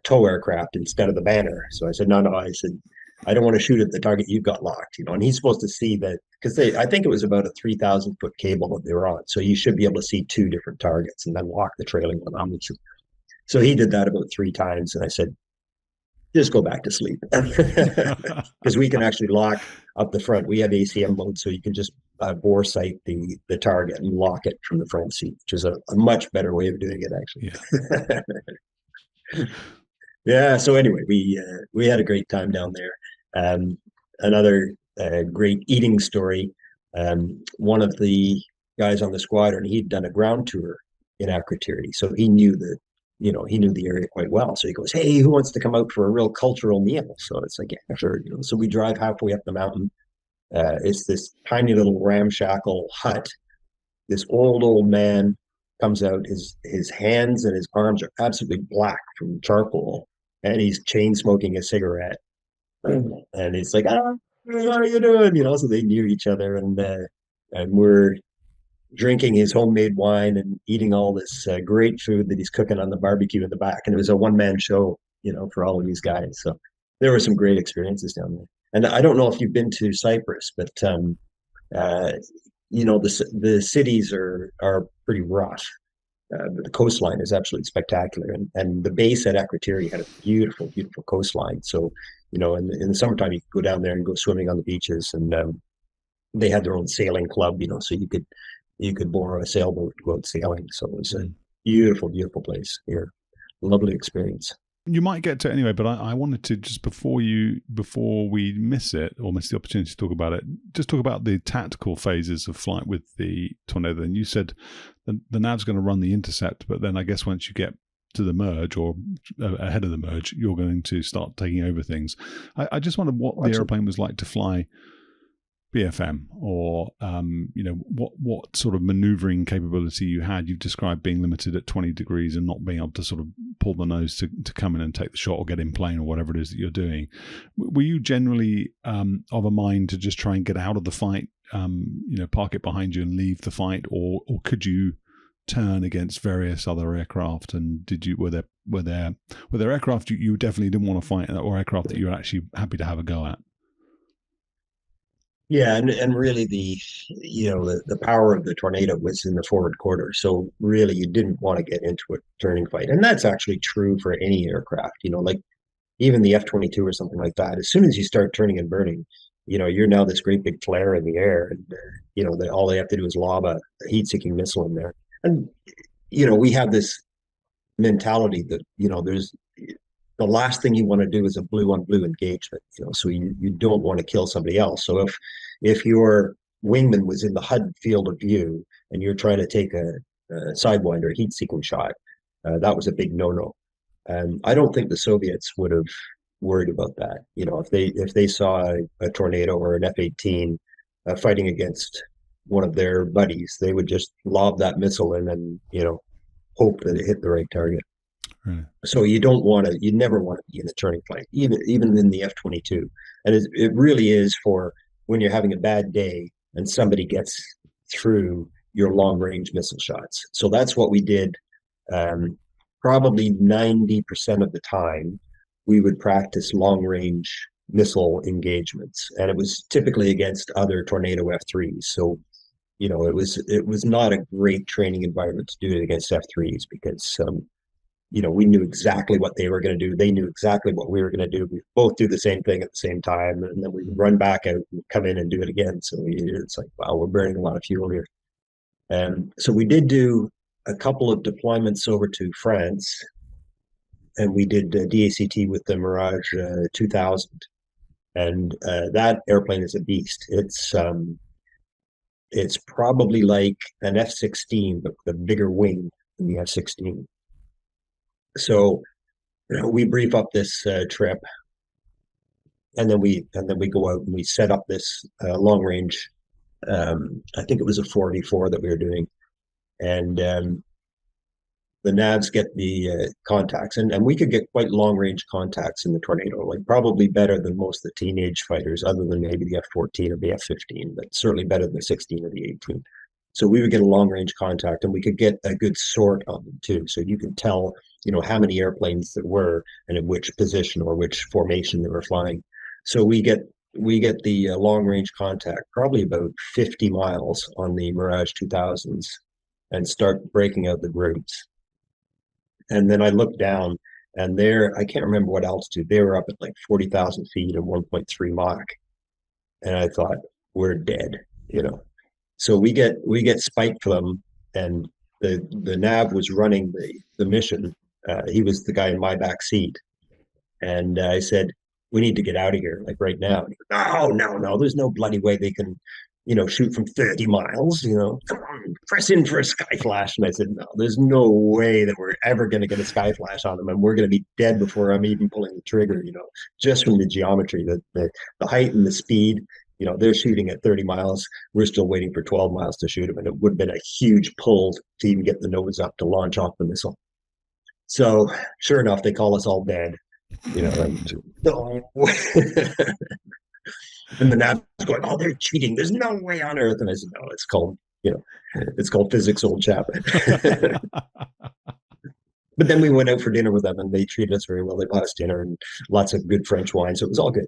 tow aircraft instead of the banner. So I said, no, I said, I don't want to shoot at the target you've got locked, and he's supposed to see that because I think it was about a 3,000 foot cable that they were on. So you should be able to see two different targets and then lock the trailing one. So he did that about 3 times. And I said, just go back to sleep because we can actually lock up the front. We have ACM mode, so you can just bore sight the target and lock it from the front seat, which is a much better way of doing it, actually. Yeah. Yeah. So anyway, we had a great time down there. Another great eating story. One of the guys on the squadron, he'd done a ground tour in Akrotiri, so he knew the area quite well. So he goes, "Hey, who wants to come out for a real cultural meal?" So it's like, yeah, sure. So we drive halfway up the mountain. It's this tiny little ramshackle hut. This old man comes out. His hands and his arms are absolutely black from charcoal, and he's chain smoking a cigarette. And he's like, "Ah, how are you doing?" So they knew each other, and we're drinking his homemade wine and eating all this great food that he's cooking on the barbecue in the back. And it was a one-man show, for all of these guys. So there were some great experiences down there. And I don't know if you've been to Cyprus, but the cities are pretty rough. But the coastline is absolutely spectacular, and the base at Akrotiri had a beautiful, beautiful coastline. So, in the summertime, you could go down there and go swimming on the beaches, and they had their own sailing club. So you could borrow a sailboat to go out sailing. So it was a beautiful, beautiful place here. Lovely experience. You might get to it anyway, but I wanted to just before we miss it or miss the opportunity to talk about it, just talk about the tactical phases of flight with the Tornado. And you said the nav's going to run the intercept, but then I guess once you get to the merge or ahead of the merge, you're going to start taking over things. I just wondered what the airplane was like to fly BFM, or what sort of maneuvering capability you had. You've described being limited at 20 degrees and not being able to sort of pull the nose to come in and take the shot or get in plane or whatever it is that you're doing. Were you generally of a mind to just try and get out of the fight, park it behind you and leave the fight, or could you turn against various other aircraft? And were there aircraft you definitely didn't want to fight, or aircraft that you were actually happy to have a go at? Yeah, and really the power of the Tornado was in the forward quarter. So really you didn't want to get into a turning fight. And that's actually true for any aircraft, like even the F-22 or something like that. As soon as you start turning and burning, you're now this great big flare in the air, and all they have to do is lob a heat-seeking missile in there. And we have this mentality that there's the last thing you want to do is a blue on blue engagement, so you don't want to kill somebody else. So if your wingman was in the HUD field of view and you're trying to take a sidewinder heat seeking shot, that was a big no-no. I don't think the Soviets would have worried about that. If they saw a Tornado or an F-18 fighting against one of their buddies, they would just lob that missile in and hope that it hit the right target. Right. So you never want to be in a turning fight, even in the F-22. And it really is for when you're having a bad day and somebody gets through your long range missile shots. So that's what we did. Probably 90% of the time, we would practice long range missile engagements, and it was typically against other Tornado F-3s. So it was not a great training environment to do it against F-3s because we knew exactly what they were going to do. They knew exactly what we were going to do. We both do the same thing at the same time, and then we would run back out and come in and do it again. So it's like, wow, we're burning a lot of fuel here. So we did do a couple of deployments over to France, and we did DACT with the Mirage 2000. And that airplane is a beast. It's probably like an F-16, but with a bigger wing than the F-16. So, we brief up this trip, and then we go out and we set up this long range. I think it was a 484 that we were doing, and the navs get the contacts, and we could get quite long range contacts in the Tornado, like probably better than most of the teenage fighters, other than maybe the F-14 or the F-15, but certainly better than the 16 or the 18. So we would get a long range contact, and we could get a good sort on them too. So you could tell, how many airplanes there were and in which position or which formation they were flying. So we get the long range contact, probably about 50 miles on the Mirage 2000s, and start breaking out the groups. And then I looked down, and I can't remember what altitude, they were up at like 40,000 feet and 1.3 Mach. And I thought, we're dead, So we get spiked for them, and the nav was running the mission. He was the guy in my back seat, and I said, "We need to get out of here, like right now." And he goes, no, there's no bloody way they can, shoot from 30 miles. Come on, press in for a Skyflash. And I said, no, there's no way that we're ever going to get a Skyflash on them, and we're going to be dead before I'm even pulling the trigger. Just from the geometry, the height and the speed. They're shooting at 30 miles. We're still waiting for 12 miles to shoot them. And it would have been a huge pull to even get the nose up to launch off the missile. So sure enough, they call us all dead. And, no. And the nav's going, oh, they're cheating. There's no way on earth. And I said, no, it's called physics, old chap. But then we went out for dinner with them, and they treated us very well. They bought us dinner and lots of good French wine, so it was all good.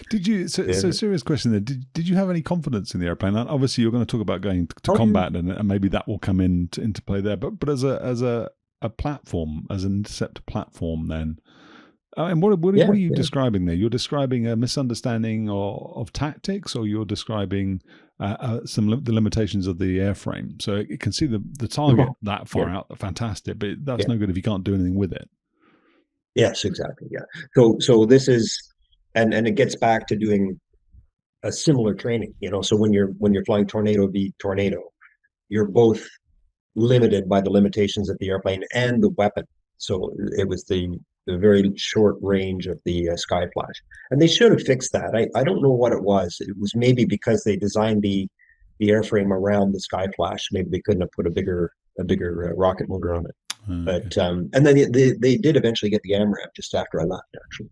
Did you? So serious question there. Did you have any confidence in the airplane? And obviously, you're going to talk about going to combat, and maybe that will come into play there. But as a platform, as an interceptor platform, then. And what are you describing there? You're describing a misunderstanding of tactics, or you're describing the limitations of the airframe. So it can see the target that far out, fantastic, but that's no good if you can't do anything with it. Yes, exactly. Yeah. So this is, and it gets back to doing a similar training, So when you're flying Tornado v Tornado, you're both limited by the limitations of the airplane and the weapon. So it was the very short range of the Skyflash, and they should have fixed that. I don't know what it was. It was maybe because they designed the airframe around the Skyflash. Maybe they couldn't have put a bigger rocket motor on it. Okay. But and then they did eventually get the AMRAP just after I left, actually.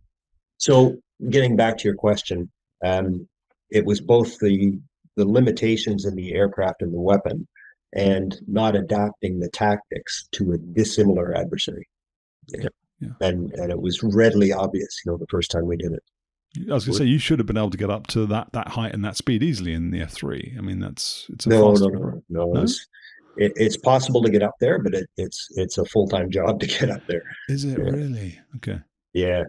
So getting back to your question, um, it was both the limitations in the aircraft and the weapon, and not adapting the tactics to a dissimilar adversary. Yeah. Yeah. And it was readily obvious, the first time we did it. I was going to say, you should have been able to get up to that height and that speed easily in the F3. I mean, it's a no, fast. No. It's possible to get up there, but it's a full-time job to get up there. Is it really? Okay. Yeah.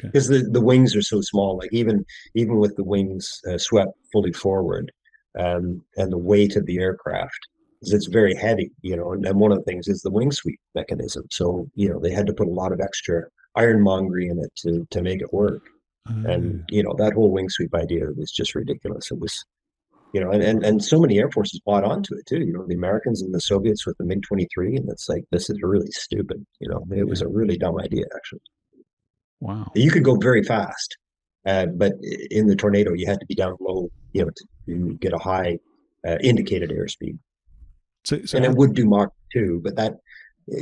Because the wings are so small. Like even with the wings swept fully forward, and the weight of the aircraft, because it's very heavy, and one of the things is the wing sweep mechanism. So they had to put a lot of extra ironmongery in it to make it work. And that whole wing sweep idea was just ridiculous. It was, and so many air forces bought onto it too. The Americans and the Soviets with the MiG-23, and it's like, this is really stupid. It was a really dumb idea, actually. Wow. You could go very fast, but in the Tornado, you had to be down low, to get a high indicated airspeed. And it would do Mach 2, but that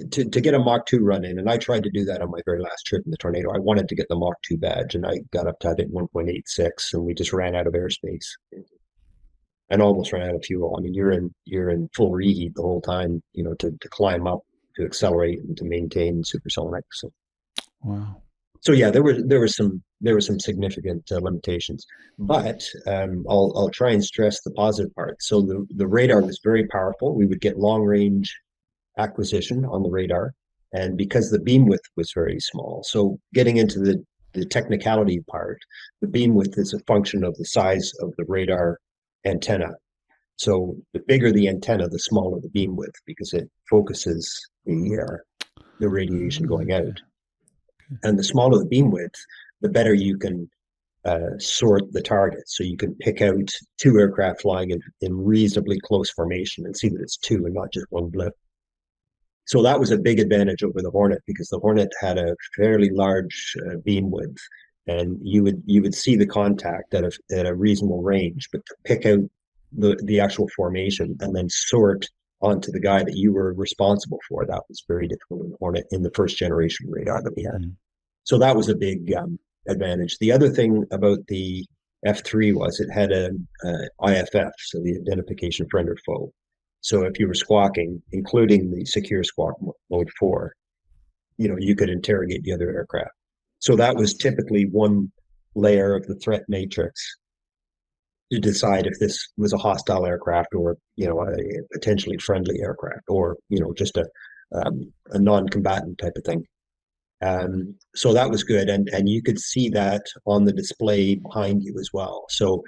to get a Mach 2 run in, and I tried to do that on my very last trip in the Tornado. I wanted to get the Mach 2 badge, and I got up to, I think, 1.86, and we just ran out of airspace and almost ran out of fuel. I mean, you're in full reheat the whole time, to climb up, to accelerate, and to maintain supersonic. So, wow. So yeah, there were some significant limitations, but I'll try and stress the positive part. So the radar was very powerful. We would get long range acquisition on the radar, and because the beam width was very small. So getting into the technicality part, the beam width is a function of the size of the radar antenna. So the bigger the antenna, the smaller the beam width, because it focuses the radiation going out. And the smaller the beam width, the better you can sort the target. So you can pick out two aircraft flying in reasonably close formation and see that it's two and not just one blip. So that was a big advantage over the Hornet, because the Hornet had a fairly large beam width, and you would see the contact at a reasonable range, but to pick out the actual formation and then sort onto the guy that you were responsible for, that was very difficult in the Hornet, in the first generation radar that we had. Mm-hmm. So that was a big advantage. The other thing about the F3 was it had an IFF, so the identification friend or foe. So if you were squawking, including the secure squawk mode 4, you could interrogate the other aircraft. So that was typically one layer of the threat matrix to decide if this was a hostile aircraft or, a potentially friendly aircraft, or, just a non-combatant type of thing. So that was good. And you could see that on the display behind you as well. So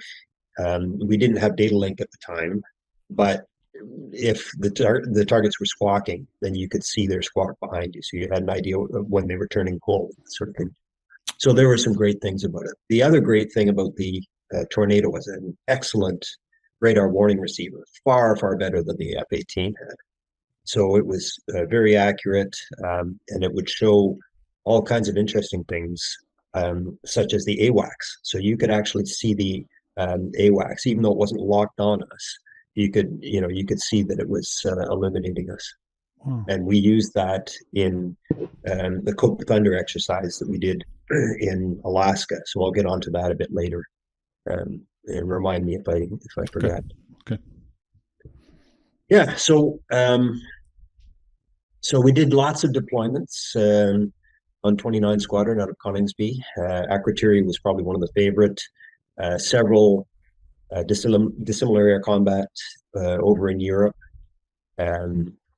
we didn't have data link at the time, but if the targets were squawking, then you could see their squawk behind you. So you had an idea of when they were turning cold, sort of thing. So there were some great things about it. The other great thing about the Tornado was an excellent radar warning receiver, far, far better than the F-18 had. So it was very accurate, and it would show all kinds of interesting things, such as the AWACS. So you could actually see the AWACS, even though it wasn't locked on us. You could see that it was eliminating us. Wow. And we used that in the Cope Thunder exercise that we did in Alaska. So I'll get onto that a bit later. And remind me if I forget. Okay. Yeah. So we did lots of deployments on 29 Squadron out of Coningsby. Akrotiri was probably one of the favorite. Several dissimilar air combat over in Europe.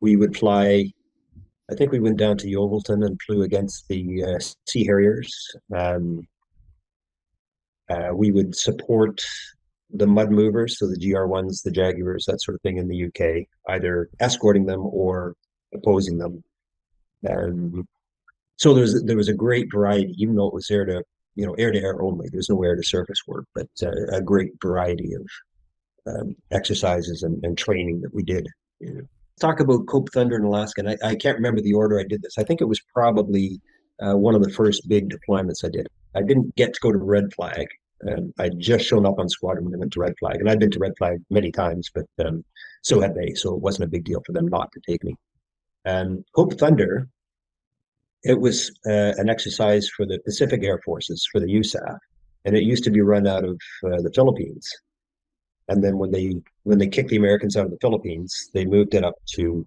We would fly, I think we went down to Yeovilton and flew against the Sea Harriers. We would support the mud movers, so the GR1s, the Jaguars, that sort of thing in the UK, either escorting them or opposing them. So there was a great variety, even though it was air to air only. There's no air to surface work, but a great variety of exercises and training that we did. Talk about Cope Thunder in Alaska, and I can't remember the order I did this. I think it was probably one of the first big deployments I did. I didn't get to go to Red Flag. I'd just shown up on Squadron when I went to Red Flag, and I'd been to Red Flag many times, but so had they, so it wasn't a big deal for them not to take me. Cope Thunder, it was an exercise for the Pacific Air Forces, for the USAF, and it used to be run out of the Philippines. And then when they kicked the Americans out of the Philippines, they moved it up to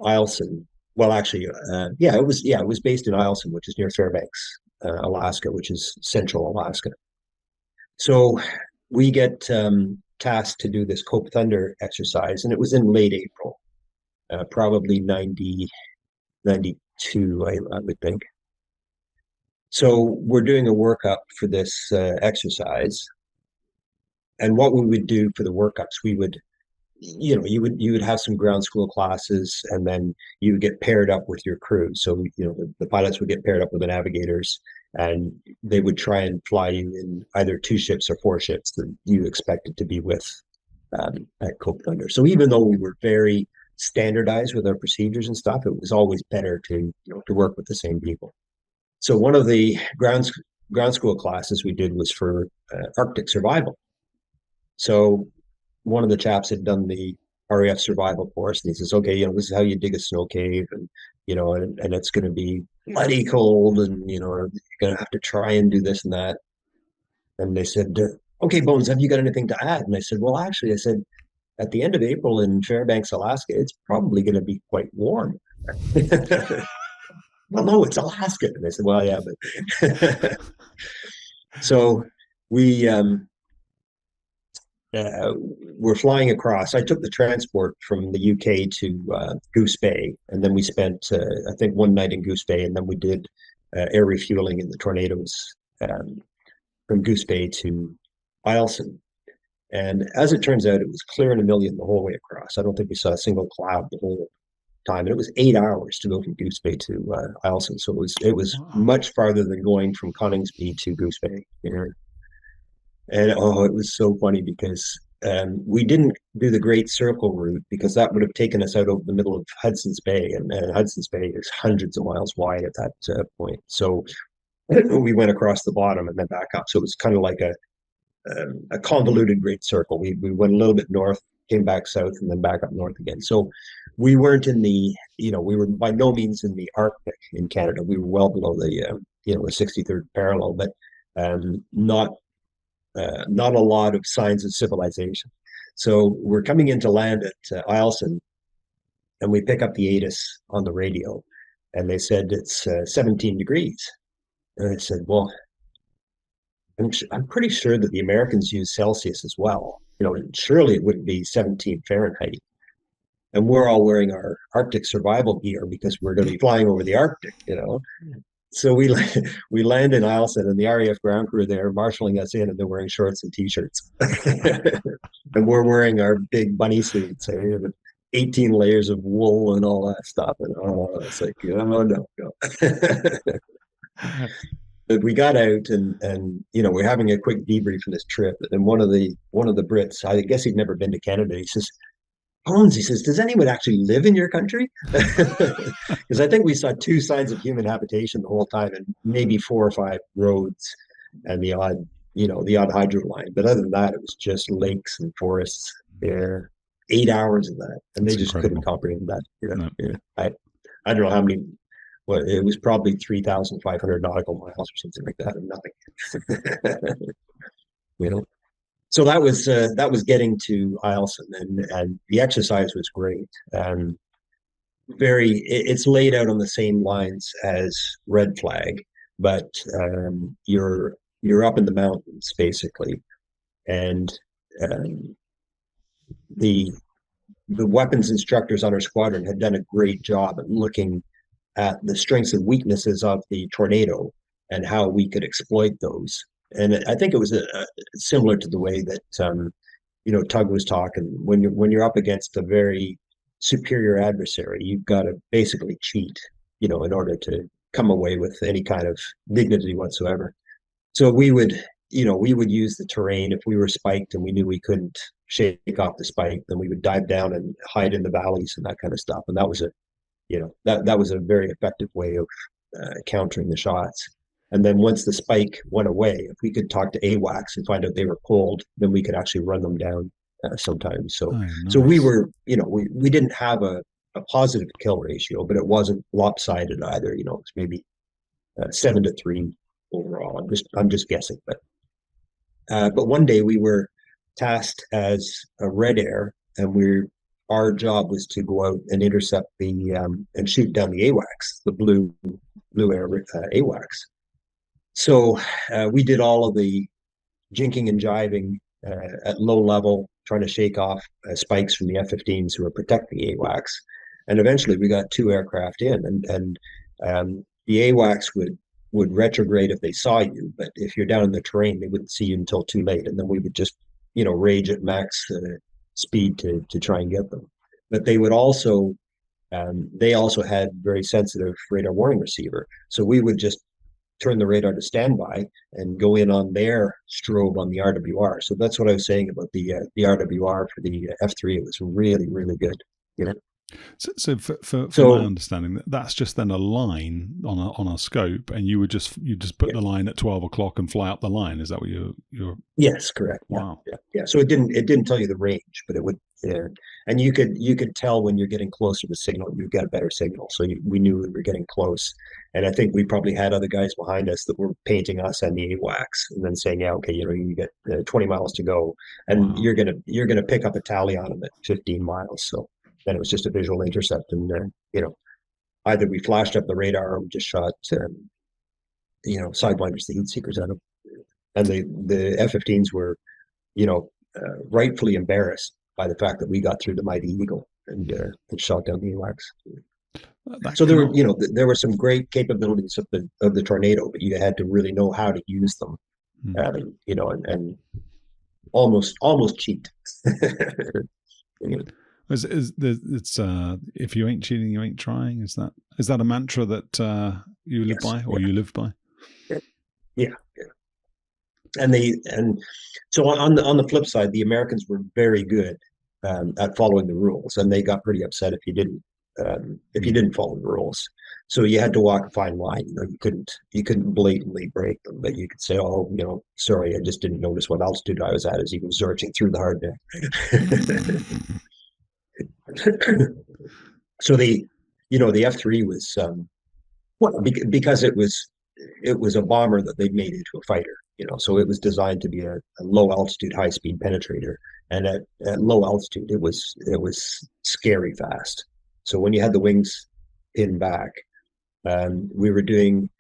Eielson. Well, actually, it was based in Eielson, which is near Fairbanks, Alaska, which is central Alaska. So we get tasked to do this Cope Thunder exercise, and it was in late April, probably 92, I would think. So we're doing a workup for this exercise. And what we would do for the workups, we would, you would have some ground school classes, and then you would get paired up with your crew. So, the pilots would get paired up with the navigators, and they would try and fly you in either 2 ships or 4 ships that you expected to be with at Cope Thunder. So even though we were very standardized with our procedures and stuff, it was always better to work with the same people. So one of the ground school classes we did was for Arctic survival. So one of the chaps had done the RAF survival course, and he says, okay, this is how you dig a snow cave, and and it's going to be bloody cold, and you're going to have to try and do this and that. And they said, okay, Bones, have you got anything to add? And I said, well, actually, I said, at the end of April in Fairbanks, Alaska, it's probably going to be quite warm. Well, no, it's Alaska. And they said, well, yeah, but so we we're flying across. I took the transport from the UK to Goose Bay, and then we spent, I think, one night in Goose Bay, and then we did air refueling in the Tornadoes from Goose Bay to Eielson. And as it turns out, it was clear in a million the whole way across. I don't think we saw a single cloud the whole time. And it was 8 hours to go from Goose Bay to Eielson. So it was much farther than going from Coningsby to Goose Bay. And it was so funny because we didn't do the Great Circle route, because that would have taken us out over the middle of Hudson's Bay, and Hudson's Bay is hundreds of miles wide at that point. So we went across the bottom and then back up. So it was kind of like a convoluted Great Circle. We went a little bit north, came back south, and then back up north again. So we weren't in the, we were by no means in the Arctic in Canada. We were well below the 63rd parallel, but not a lot of signs of civilization. So we're coming into land at Eielson, and we pick up the ATIS on the radio, and they said it's 17 degrees. And I said, well, I'm pretty sure that the Americans use Celsius as well. Surely it wouldn't be 17 Fahrenheit. And we're all wearing our Arctic survival gear because we're going to be flying over the Arctic, So we land in Eielson, and the RAF ground crew there marshalling us in, and they're wearing shorts and T-shirts. And we're wearing our big bunny suits, 18 layers of wool and all that stuff. And it's like, no. But we got out, and we're having a quick debrief of this trip. And one of the Brits, I guess he'd never been to Canada, he says, Bones, he says, does anyone actually live in your country? Because I think we saw 2 signs of human habitation the whole time, and maybe 4 or 5 roads and the odd hydro line. But other than that, it was just lakes and forests there. 8 hours of that, and they just couldn't comprehend that. No. I don't know how many. Well, it was probably 3,500 nautical miles or something like that, and nothing. So that was getting to Eielson, and the exercise was great. It's laid out on the same lines as Red Flag, but you're up in the mountains basically, and the weapons instructors on our squadron had done a great job at looking at the strengths and weaknesses of the Tornado and how we could exploit those. And I think it was similar to the way that Tug was talking. When you're up against a very superior adversary, you've got to basically cheat, in order to come away with any kind of dignity whatsoever. So we would use the terrain. If we were spiked and we knew we couldn't shake off the spike, then we would dive down and hide in the valleys and that kind of stuff. And that was that was a very effective way of countering the shots. And then once the spike went away, if we could talk to AWACS and find out they were cold, then we could actually run them down sometimes. So, nice. So we were, we didn't have a positive kill ratio, but it wasn't lopsided either. It's maybe 7-3 overall. I'm just guessing, but one day we were tasked as a red air, and our job was to go out and intercept and shoot down the AWACS, the blue air AWACS. So we did all of the jinking and jiving at low level, trying to shake off spikes from the F-15s who were protecting the AWACS. And eventually we got 2 aircraft in, and the AWACS would retrograde if they saw you, but if you're down in the terrain, they wouldn't see you until too late, and then we would just rage at max speed to try and get them. But they would also they also had very sensitive radar warning receiver, so we would just turn the radar to standby and go in on their strobe on the RWR. So that's what I was saying about the RWR for the F3. It was really, really good. So for my understanding, that's just then a line on a scope, and you just put the line at 12 o'clock and fly up the line. Is that what you're? Yes, correct. Wow. Yeah. So it didn't tell you the range, but it would. And you could tell when you're getting closer to the signal. You've got a better signal, so we knew we were getting close. And I think we probably had other guys behind us that were painting us and the AWACS, and then saying, "Yeah, okay, you get 20 miles to go, and wow, you're gonna pick up a tally on them at 15 miles." So then it was just a visual intercept, and either we flashed up the radar or we just shot sidewinders, the heat seekers at them. And the F-15s were rightfully embarrassed by the fact that we got through the Mighty Eagle and shot down the AWACS. So there were some great capabilities of the Tornado, but you had to really know how to use them, and almost cheat. It's if you ain't cheating, you ain't trying. Is that a mantra that you live by, or you live by? Yeah. And so on the flip side, the Americans were very good at following the rules, and they got pretty upset if you didn't follow the rules. So you had to walk a fine line. You couldn't blatantly break them, but you could say, "Oh, sorry, I just didn't notice what altitude I was at as he was searching through the hard deck." So the F3 was because it was a bomber that they made into a fighter. So it was designed to be a low altitude, high speed penetrator, and at low altitude it was scary fast. So when you had the wings pinned back, we were doing,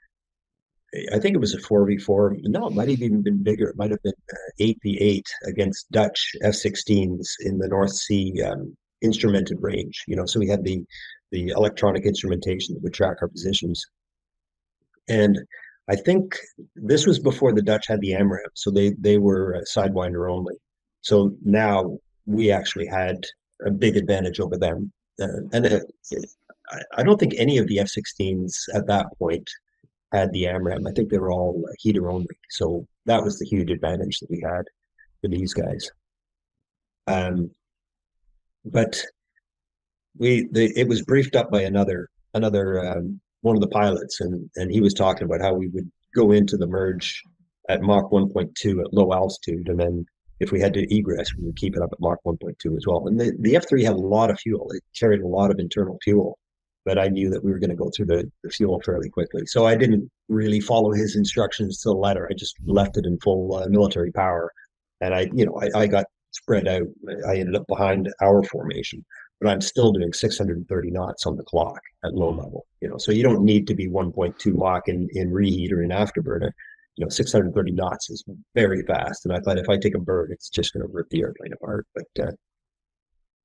I think it was a 4v4. No, it might have even been bigger. It might have been 8v8 against Dutch F-16s in the North Sea instrumented range. So we had the electronic instrumentation that would track our positions. And I think this was before the Dutch had the AMRAAM, so they were Sidewinder only. So now we actually had a big advantage over them. And I don't think any of the F-16s at that point had the AMRAAM. I think they were all heater only. So that was the huge advantage that we had for these guys. But it was briefed up by another one of the pilots, and he was talking about how we would go into the merge at Mach 1.2 at low altitude, and then if we had to egress, we would keep it up at Mach 1.2 as well. And the F3 had a lot of fuel; it carried a lot of internal fuel, but I knew that we were going to go through the fuel fairly quickly, so I didn't really follow his instructions to the letter. I just left it in full military power, and I got spread out. I ended up behind our formation, but I'm still doing 630 knots on the clock at low level. So you don't need to be 1.2 Mach in reheat or in afterburner. 630 knots is very fast. And I thought if I take a bird, it's just going to rip the airplane apart. But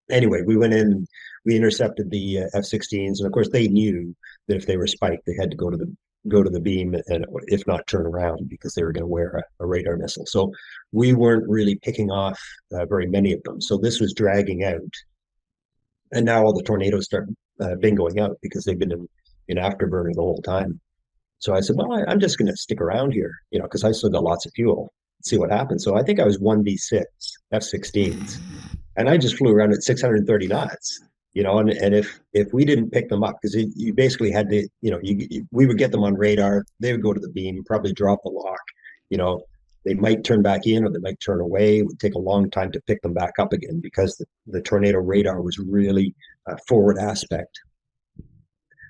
anyway, we went in, we intercepted the F-16s, and of course they knew that if they were spiked, they had to go to the beam, and if not turn around, because they were going to wear a radar missile. So we weren't really picking off very many of them. So this was dragging out. And now all the Tornadoes start bingoing out because they've been in afterburner the whole time. So I said, well, I'm just going to stick around here, because I still got lots of fuel, see what happens. So I think I was 1V6 F-16s, and I just flew around at 630 knots, and if we didn't pick them up, because you basically had to, we would get them on radar, they would go to the beam, probably drop the lock, they might turn back in or they might turn away. It would take a long time to pick them back up again because the tornado radar was really a forward aspect.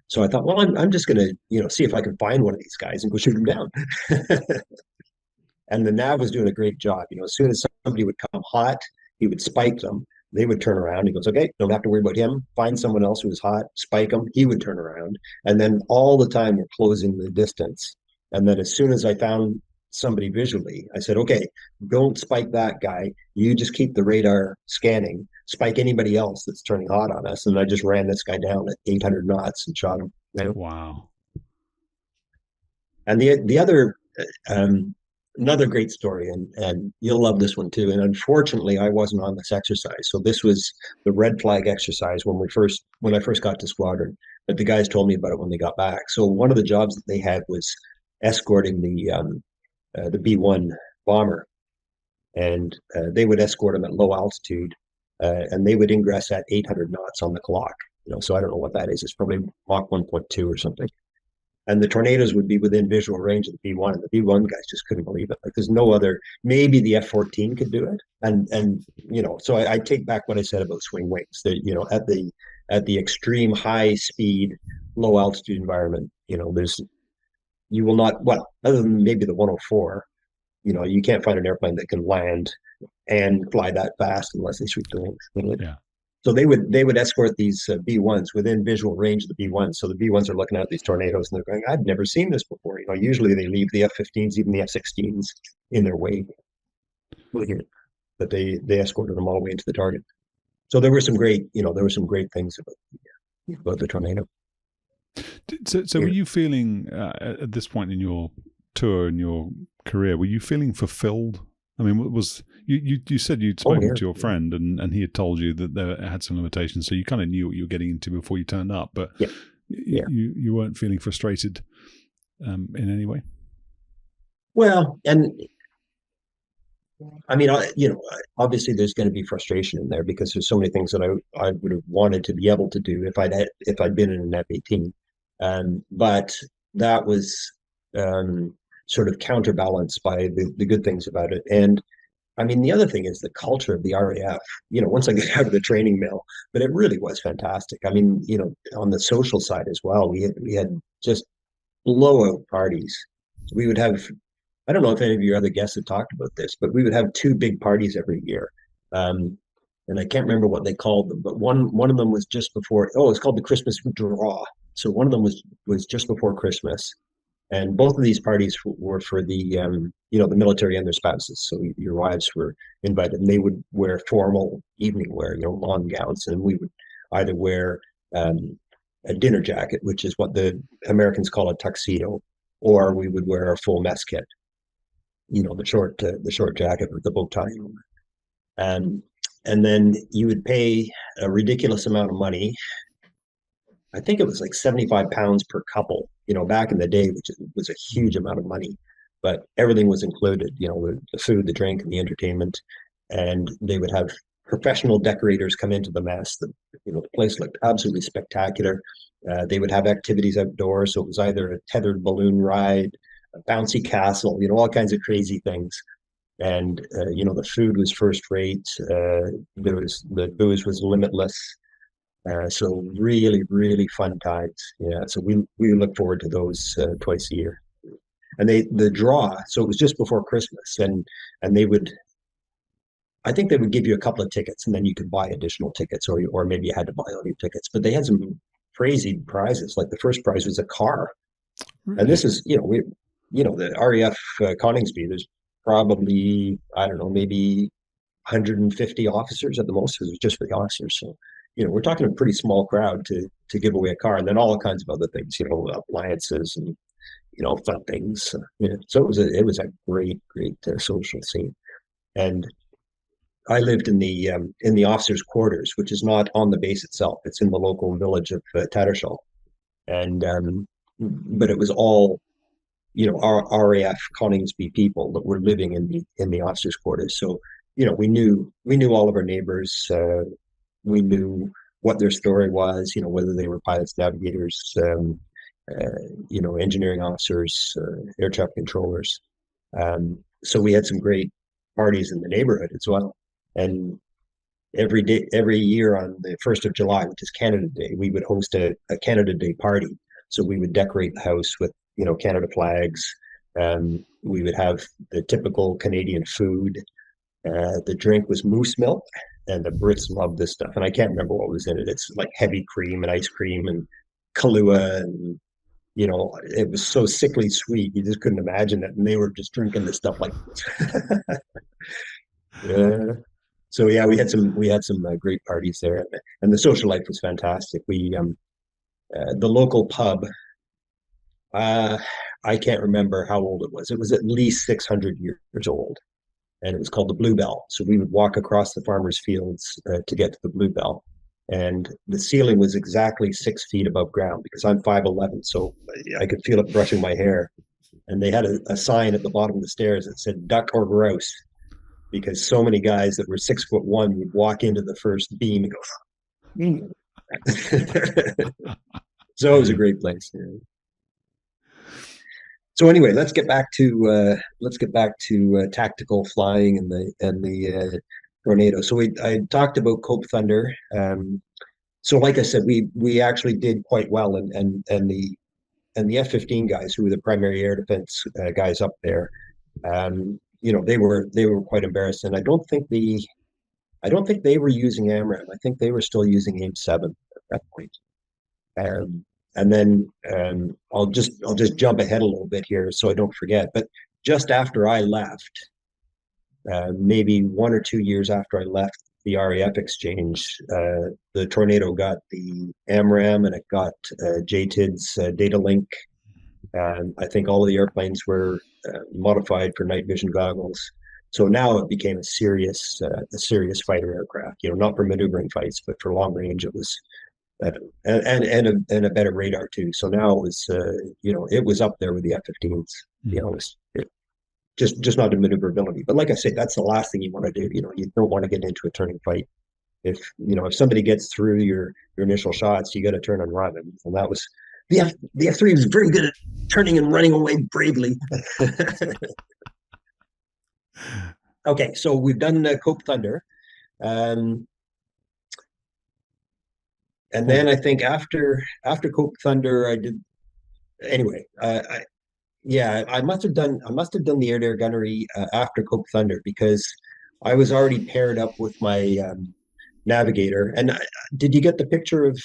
So I thought, well, I'm just going to, see if I can find one of these guys and go shoot them down. And the nav was doing a great job. As soon as somebody would come hot, he would spike them. They would turn around. He goes, okay, don't have to worry about him. Find someone else who was hot, spike him. He would turn around. And then all the time we're closing the distance. And then as soon as I found somebody visually, I said, okay, don't spike that guy. You just keep the radar scanning. Spike anybody else that's turning hot on us. And I just ran this guy down at 800 knots and shot him. Wow. And the other, another great story, and you'll love this one too. And unfortunately, I wasn't on this exercise. So this was the red flag exercise when I first got to Squadron. But the guys told me about it when they got back. So one of the jobs that they had was escorting the B-1 bomber, and they would escort them at low altitude, and they would ingress at 800 knots on the clock. So I don't know what that is. It's probably Mach 1.2 or something. And the tornadoes would be within visual range of the B-1, and the B-1 guys just couldn't believe it. Like, there's no other. Maybe the F-14 could do it, and So I take back what I said about swing wings. That at the extreme high speed, low altitude environment, you will not, well, other than maybe the 104, you can't find an airplane that can land and fly that fast unless they sweep the wings. Yeah. So they would escort these B-1s within visual range of the B-1s. So the B-1s are looking at these tornadoes and they're going, I've never seen this before. Usually they leave the F-15s, even the F-16s in their wake. But they escorted them all the way into the target. So there were some great things about the tornado. So were you feeling at this point in your tour and your career, were you feeling fulfilled? I mean, you said you'd spoken to your friend and he had told you that there had some limitations, so you kind of knew what you were getting into before you turned up, but you weren't feeling frustrated in any way? Well, and I mean, obviously there's going to be frustration in there because there's so many things that I would have wanted to be able to do if I'd been in an F-18. But that was sort of counterbalanced by the good things about it. And I mean, the other thing is the culture of the RAF, once I get out of the training mill, but it really was fantastic. I mean, on the social side as well, we had just blowout parties. We would have, I don't know if any of your other guests have talked about this, but we would have 2 big parties every year. And I can't remember what they called them, but one of them was just before, it's called the Christmas draw. So one of them was just before Christmas. And both of these parties were for the military and their spouses. So your wives were invited, and they would wear formal evening wear, long gowns, and we would either wear a dinner jacket, which is what the Americans call a tuxedo, or we would wear a full mess kit. The short jacket with the bow tie. And then you would pay a ridiculous amount of money. I think it was like 75 pounds per couple, back in the day, which was a huge amount of money, but everything was included, the food, the drink, and the entertainment. And they would have professional decorators come into the mess. The place looked absolutely spectacular. They would have activities outdoors. So it was either a tethered balloon ride, a bouncy castle, all kinds of crazy things. And, the food was first rate. The booze was limitless. So really, really fun times. Yeah. So we look forward to those twice a year. And the draw, so it was just before Christmas, and I think they would give you a couple of tickets, and then you could buy additional tickets, or maybe you had to buy all your tickets. But they had some crazy prizes. Like the first prize was a car, and this is the RAF Coningsby. There's probably, I don't know, maybe 150 officers at the most. It was just for the officers. So we're talking a pretty small crowd to give away a car, and then all kinds of other things, appliances and fun things. So it was a great social scene. And I lived in the officers' quarters, which is not on the base itself. It's in the local village of Tattershall, and but it was all our RAF Coningsby people that were living in the officers' quarters. So, we knew all of our neighbors. We knew what their story was, whether they were pilots, navigators, engineering officers, air traffic controllers. So we had some great parties in the neighborhood as well. And every year on the 1st of July, which is Canada Day, we would host a Canada Day party. So we would decorate the house with, Canada flags. We would have the typical Canadian food. The drink was moose milk, and the Brits love this stuff. And I can't remember what was in it. It's like heavy cream and ice cream and Kahlua, and it was so sickly sweet. You just couldn't imagine it. And they were just drinking this stuff like this. Yeah. So yeah, we had some great parties there, and the social life was fantastic. The local pub. I can't remember how old it was. It was at least 600 years old, and it was called the Bluebell. So we would walk across the farmers' fields to get to the Bluebell, and the ceiling was exactly 6 feet above ground because I'm 5'11", so I could feel it brushing my hair. And they had a sign at the bottom of the stairs that said "duck or grouse," because so many guys that were 6'1" would walk into the first beam and go. So it was a great place. Yeah. So anyway, let's get back to tactical flying and the Tornado. So I talked about Cope Thunder. So like I said, we actually did quite well, and the F-15 guys, who were the primary air defense guys up there, they were quite embarrassed, and I don't think they were using AMRAAM. I think they were still using AIM-7 at that point. And then I'll just jump ahead a little bit here so I don't forget. But just after I left, maybe 1 or 2 years after I left the RAF exchange, the Tornado got the AMRAAM, and it got JTID's data link. I think all of the airplanes were modified for night vision goggles. So now it became a serious fighter aircraft. Not for maneuvering fights, but for long range. It was. And a better radar too. So now it was, it was up there with the F-15s. To be honest, just not in maneuverability. But like I said, that's the last thing you want to do. You don't want to get into a turning fight. If somebody gets through your initial shots, you got to turn and run. And that was the F-3 was very good at turning and running away bravely. Okay, so we've done Cope Thunder. And then I think after Cope Thunder, I did anyway. I must have done the air-to-air gunnery after Cope Thunder, because I was already paired up with my navigator. And did you get the picture of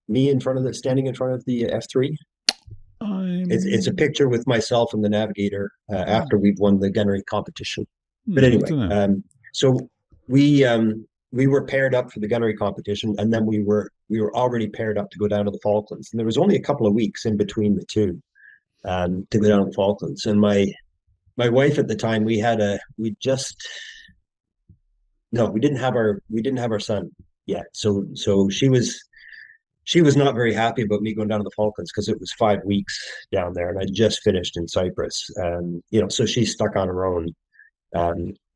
me standing in front of the F3? It's a picture with myself and the navigator after we've won the gunnery competition. But anyway, so we were paired up for the gunnery competition, and then we were already paired up to go down to the Falklands. And there was only a couple of weeks in between the two to go down to the Falklands. And my wife at the time, we didn't have our son yet. So she was not very happy about me going down to the Falklands, because it was 5 weeks down there, and I just finished in Cyprus. So she's stuck on her own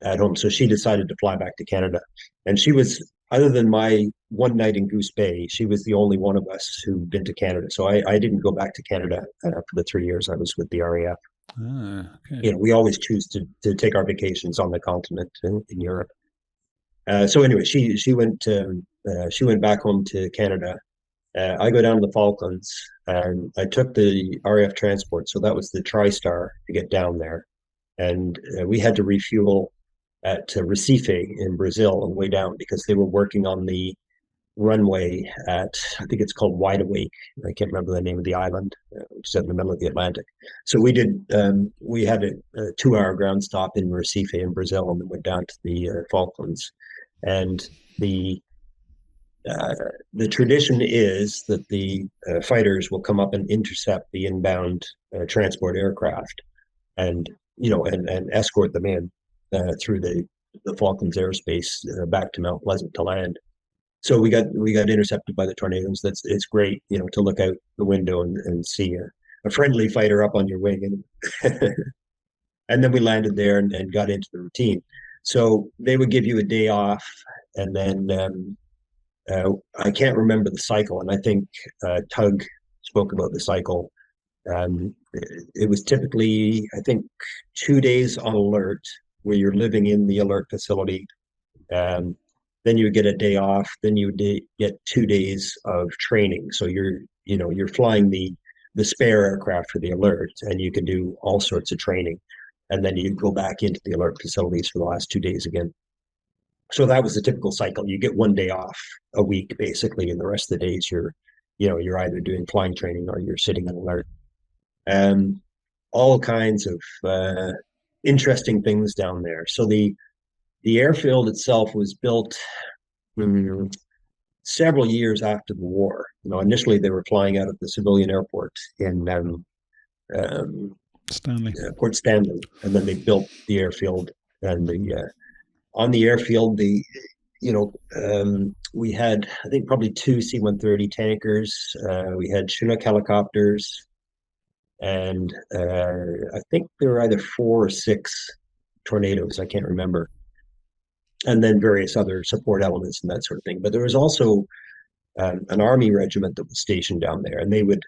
at home. So she decided to fly back to Canada. And she was, other than my one night in Goose Bay, she was the only one of us who'd been to Canada. So I didn't go back to Canada for the 3 years I was with the RAF. Okay. We always choose to take our vacations on the continent in Europe. So anyway, she went back home to Canada. I go down to the Falklands, and I took the RAF transport. So that was the TriStar to get down there. And we had to refuel at Recife in Brazil on the way down, because they were working on the runway at, I think it's called Wide Awake. I can't remember the name of the island, which is in the middle of the Atlantic. So we had a 2-hour ground stop in Recife in Brazil, and then went down to the Falklands. And the tradition is that the fighters will come up and intercept the inbound transport aircraft, and escort them in through the Falklands airspace back to Mount Pleasant to land. So we got intercepted by the Tornadoes. It's great, to look out the window and see a friendly fighter up on your wing, and then we landed there and got into the routine. So they would give you a day off, and then I can't remember the cycle, and I think Tug spoke about the cycle. It was typically, I think, 2 days on alert, where you're living in the alert facility. Then you would get a day off. Then you would get 2 days of training. So you're flying the spare aircraft for the alert, and you can do all sorts of training. And then you go back into the alert facilities for the last 2 days again. So that was the typical cycle. You get one day off a week, basically, and the rest of the days you're either doing flying training or you're sitting on alert. All kinds of interesting things down there. So the airfield itself was built several years after the war. Initially they were flying out of the civilian airport in Stanley. Port Stanley, and then they built the airfield. And on the airfield, we had, I think, probably 2 C-130 tankers. We had Chinook helicopters, and I think there were either 4 or 6 Tornadoes. I can't remember. And then various other support elements and that sort of thing. But there was also an Army regiment that was stationed down there, and they would,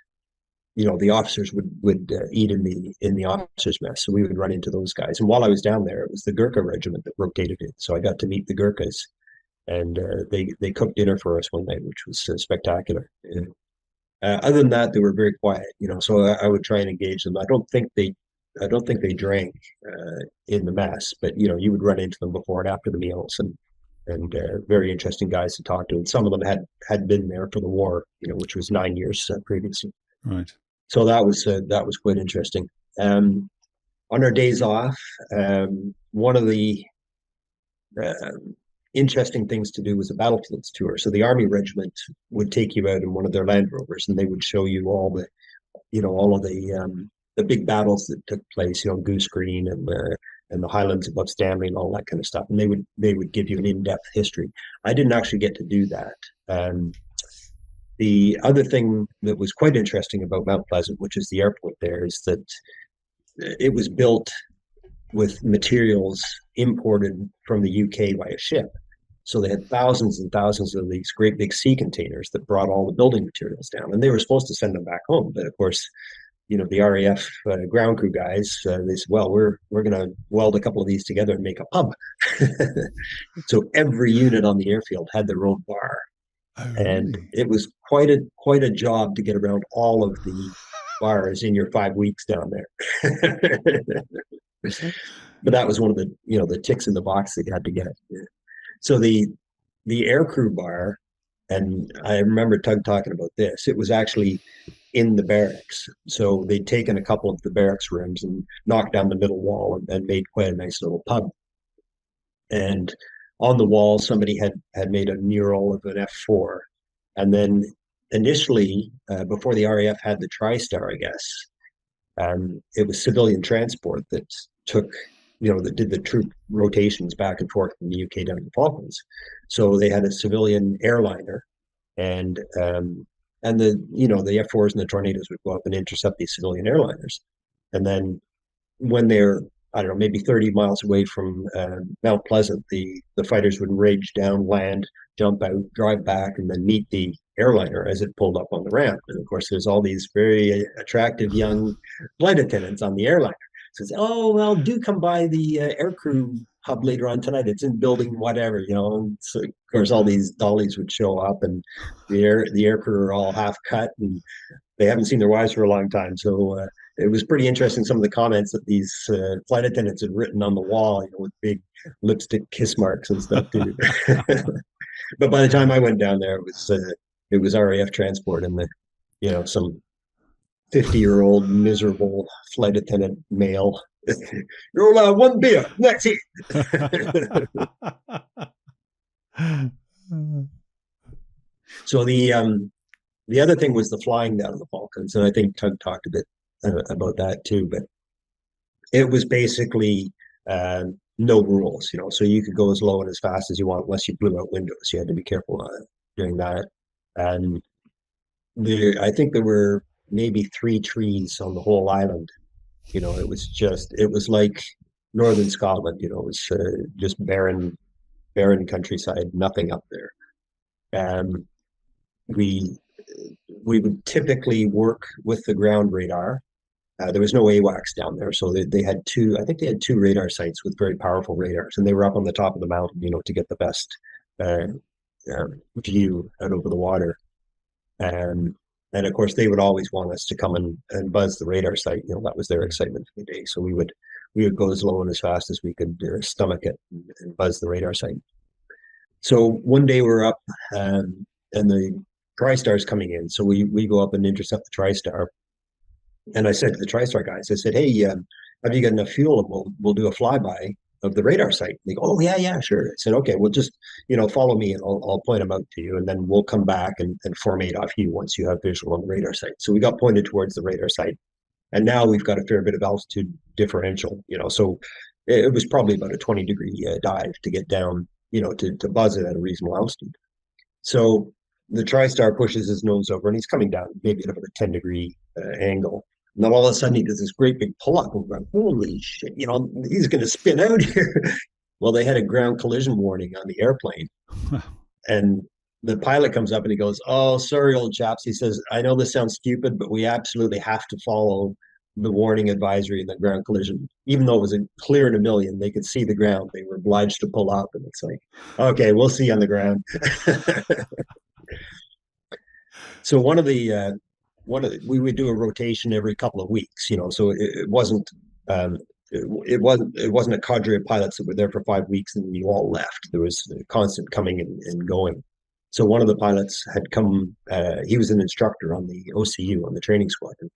the officers would eat in the officers' mess. So we would run into those guys. And while I was down there, it was the Gurkha regiment that rotated in. So I got to meet the Gurkhas, and they cooked dinner for us one night, which was spectacular. Other than that, they were very quiet. So I would try and engage them. I don't think they drank in the mess, but you would run into them before and after the meals, and very interesting guys to talk to. And some of them had been there for the war, which was 9 years previously. Right. So that was quite interesting. On our days off, one of the interesting things to do was a battlefields tour. So the Army regiment would take you out in one of their Land Rovers, and they would show you all of the big battles that took place, Goose Green and the Highlands above Stanley and all that kind of stuff. And they would give you an in-depth history. I didn't actually get to do that. The other thing that was quite interesting about Mount Pleasant, which is the airport there, is that it was built with materials imported from the UK by a ship. So they had thousands and thousands of these great big sea containers that brought all the building materials down, and they were supposed to send them back home. But of course, the RAF ground crew guys, they said, well, we're going to weld a couple of these together and make a pub. So every unit on the airfield had their own bar. Oh, and really? It was quite a job to get around all of the bars in your 5 weeks down there. But that was one of the ticks in the box that you had to get. So the aircrew bar, and I remember Tug talking about this, it was actually in the barracks. So they'd taken a couple of the barracks rooms and knocked down the middle wall and made quite a nice little pub. And on the wall, somebody had made a mural of an F4. And then initially, before the RAF had the TriStar, I guess, it was civilian transport that that did the troop rotations back and forth from the UK down to the Falklands. So they had a civilian airliner, and the F4s and the Tornadoes would go up and intercept these civilian airliners. And then when they're, I don't know, maybe 30 miles away from Mount Pleasant, the fighters would rage down, land, jump out, drive back, and then meet the airliner as it pulled up on the ramp. And of course, there's all these very attractive young flight attendants on the airliner. So it's, oh, well, do come by the aircrew hub later on tonight. It's in building whatever, And so, of course, all these dollies would show up, and the aircrew are all half cut, and they haven't seen their wives for a long time. So it was pretty interesting, some of the comments that these flight attendants had written on the wall, with big lipstick kiss marks and stuff too. But by the time I went down there, it was RAF transport, and some 50-year-old miserable flight attendant male. You're allowed one beer. That's it. So the other thing was the flying down the Falklands, and I think Tug talked a bit about that too. But it was basically no rules, so you could go as low and as fast as you want unless you blew out windows. You had to be careful doing that. And I think there were maybe 3 trees on the whole island. It was like northern Scotland. It was just barren countryside, nothing up there. Um, we we would typically work with the ground radar. There was no AWACS down there, so they had two. I think they had 2 radar sites with very powerful radars, and they were up on the top of the mountain, to get the best uh, view out over the water. And of course, they would always want us to come and buzz the radar site. That was their excitement for the day. So we would go as low and as fast as we could stomach it and buzz the radar site. So one day we're up, and the TriStar is coming in. So we go up and intercept the TriStar. And I said to the TriStar guys, I said, "Hey, have you got enough fuel? And we'll do a flyby of the radar site." They go, "Oh yeah, sure." I said, "Okay, well just follow me, and I'll point them out to you, and then we'll come back and formate off you once you have visual on the radar site." So we got pointed towards the radar site, and now we've got a fair bit of altitude differential. So it was probably about a 20-degree dive to get down, to buzz it at a reasonable altitude. So the TriStar pushes his nose over, and he's coming down maybe at about a 10-degree angle. And then all of a sudden he does this great big pull-up. We're going, holy shit, he's going to spin out here. Well, they had a ground collision warning on the airplane. And the pilot comes up and he goes, "Oh, sorry, old chaps." He says, "I know this sounds stupid, but we absolutely have to follow the warning advisory in the ground collision." Even though it was clear in a million, they could see the ground. They were obliged to pull up. And it's like, okay, we'll see you on the ground. So we would do a rotation every couple of weeks, so it wasn't a cadre of pilots that were there for 5 weeks and you all left. There was a constant coming and going. So one of the pilots had come, he was an instructor on the OCU, on the training squadron,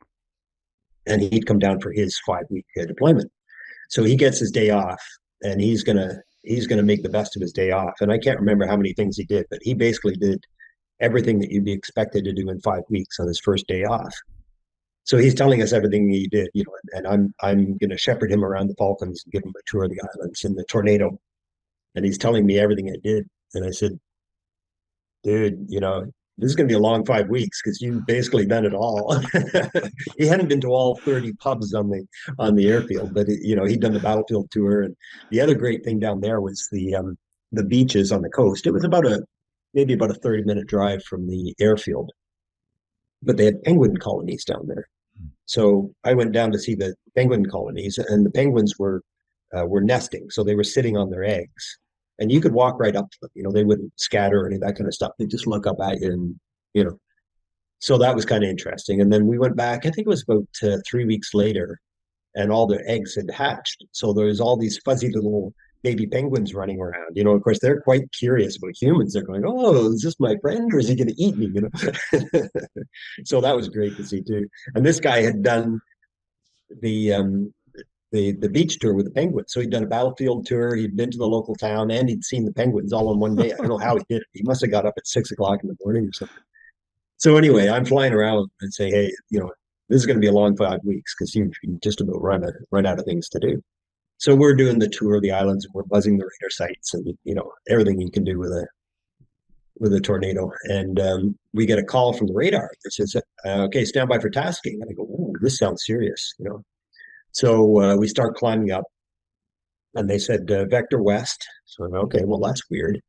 and he'd come down for his 5-week deployment. So he gets his day off, and he's gonna make the best of his day off. And I can't remember how many things he did, but he basically did everything that you'd be expected to do in 5 weeks on his first day off. So he's telling us everything he did, and I'm going to shepherd him around the Falklands and give him a tour of the islands in the Tornado. And he's telling me everything I did. And I said, "Dude, this is going to be a long 5 weeks because you've basically done it all." He hadn't been to all 30 pubs on the airfield, but he'd done the battlefield tour. And the other great thing down there was the beaches on the coast. It was maybe about a 30-minute drive from the airfield, but they had penguin colonies down there. So I went down to see the penguin colonies, and the penguins were nesting. So they were sitting on their eggs, and you could walk right up to them. They wouldn't scatter or any of that kind of stuff. They just look up at you, and so that was kind of interesting. And then we went back, I think it was about 3 weeks later, and all their eggs had hatched. So there was all these fuzzy little baby penguins running around. Of course, they're quite curious about humans. They're going, "Oh, is this my friend, or is he going to eat me?" So that was great to see too. And this guy had done the beach tour with the penguins. So he'd done a battlefield tour. He'd been to the local town, and he'd seen the penguins all in one day. I don't know how he did it. He must have got up at 6 o'clock in the morning or something. So anyway, I'm flying around and say, "Hey, this is going to be a long 5 weeks because you just about run out of things to do." So we're doing the tour of the islands, and we're buzzing the radar sites, and everything you can do with a Tornado. And we get a call from the radar that says, "Okay, stand by for tasking." And I go, "Oh, this sounds serious," So we start climbing up, and they said vector west. So I'm, okay, well that's weird.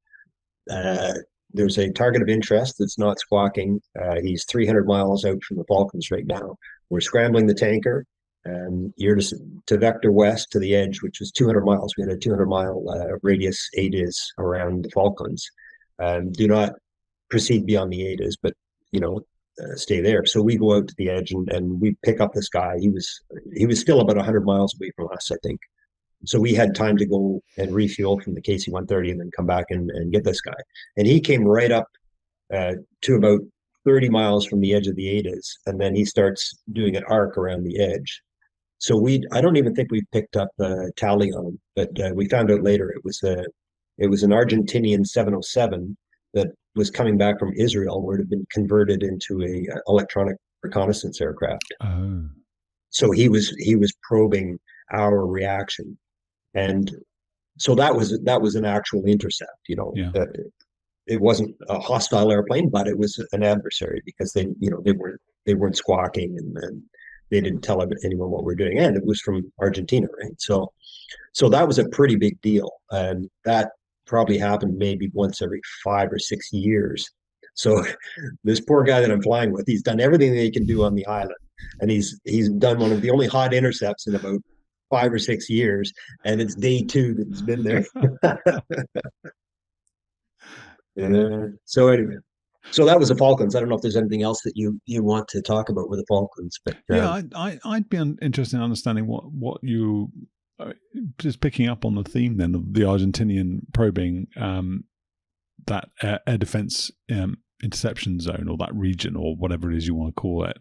There's a target of interest that's not squawking. He's 300 miles out from the Falklands right now. We're scrambling the tanker. You're to vector west to the edge, which is 200 miles. We had a 200-mile radius ADIS around the Falklands. Do not proceed beyond the ADIS, but stay there. So we go out to the edge and we pick up this guy. He was still about 100 miles away from us, I think. So we had time to go and refuel from the KC-130 and then come back and get this guy. And he came right up to about 30 miles from the edge of the ADIS, and then he starts doing an arc around the edge. So I don't even think we picked up a tally on him, but we found out later it was an Argentinian 707 that was coming back from Israel, where it had been converted into a electronic reconnaissance aircraft. Oh. So he was probing our reaction, and so that was an actual intercept. Yeah. It wasn't a hostile airplane, but it was an adversary because they weren't they weren't squawking, and they didn't tell anyone what we're doing, and it was from Argentina, right? So that was a pretty big deal, and that probably happened maybe once every 5 or 6 years. So this poor guy that I'm flying with, he's done everything that he can do on the island, and he's done one of the only hot intercepts in about 5 or 6 years, and it's day 2 that he's been there. Yeah. So anyway, so that was the Falklands. I don't know if there's anything else that you want to talk about with the Falklands, but yeah, I'd be interested in understanding what you just picking up on the theme then of the Argentinian probing that air defense interception zone, or that region, or whatever it is you want to call it.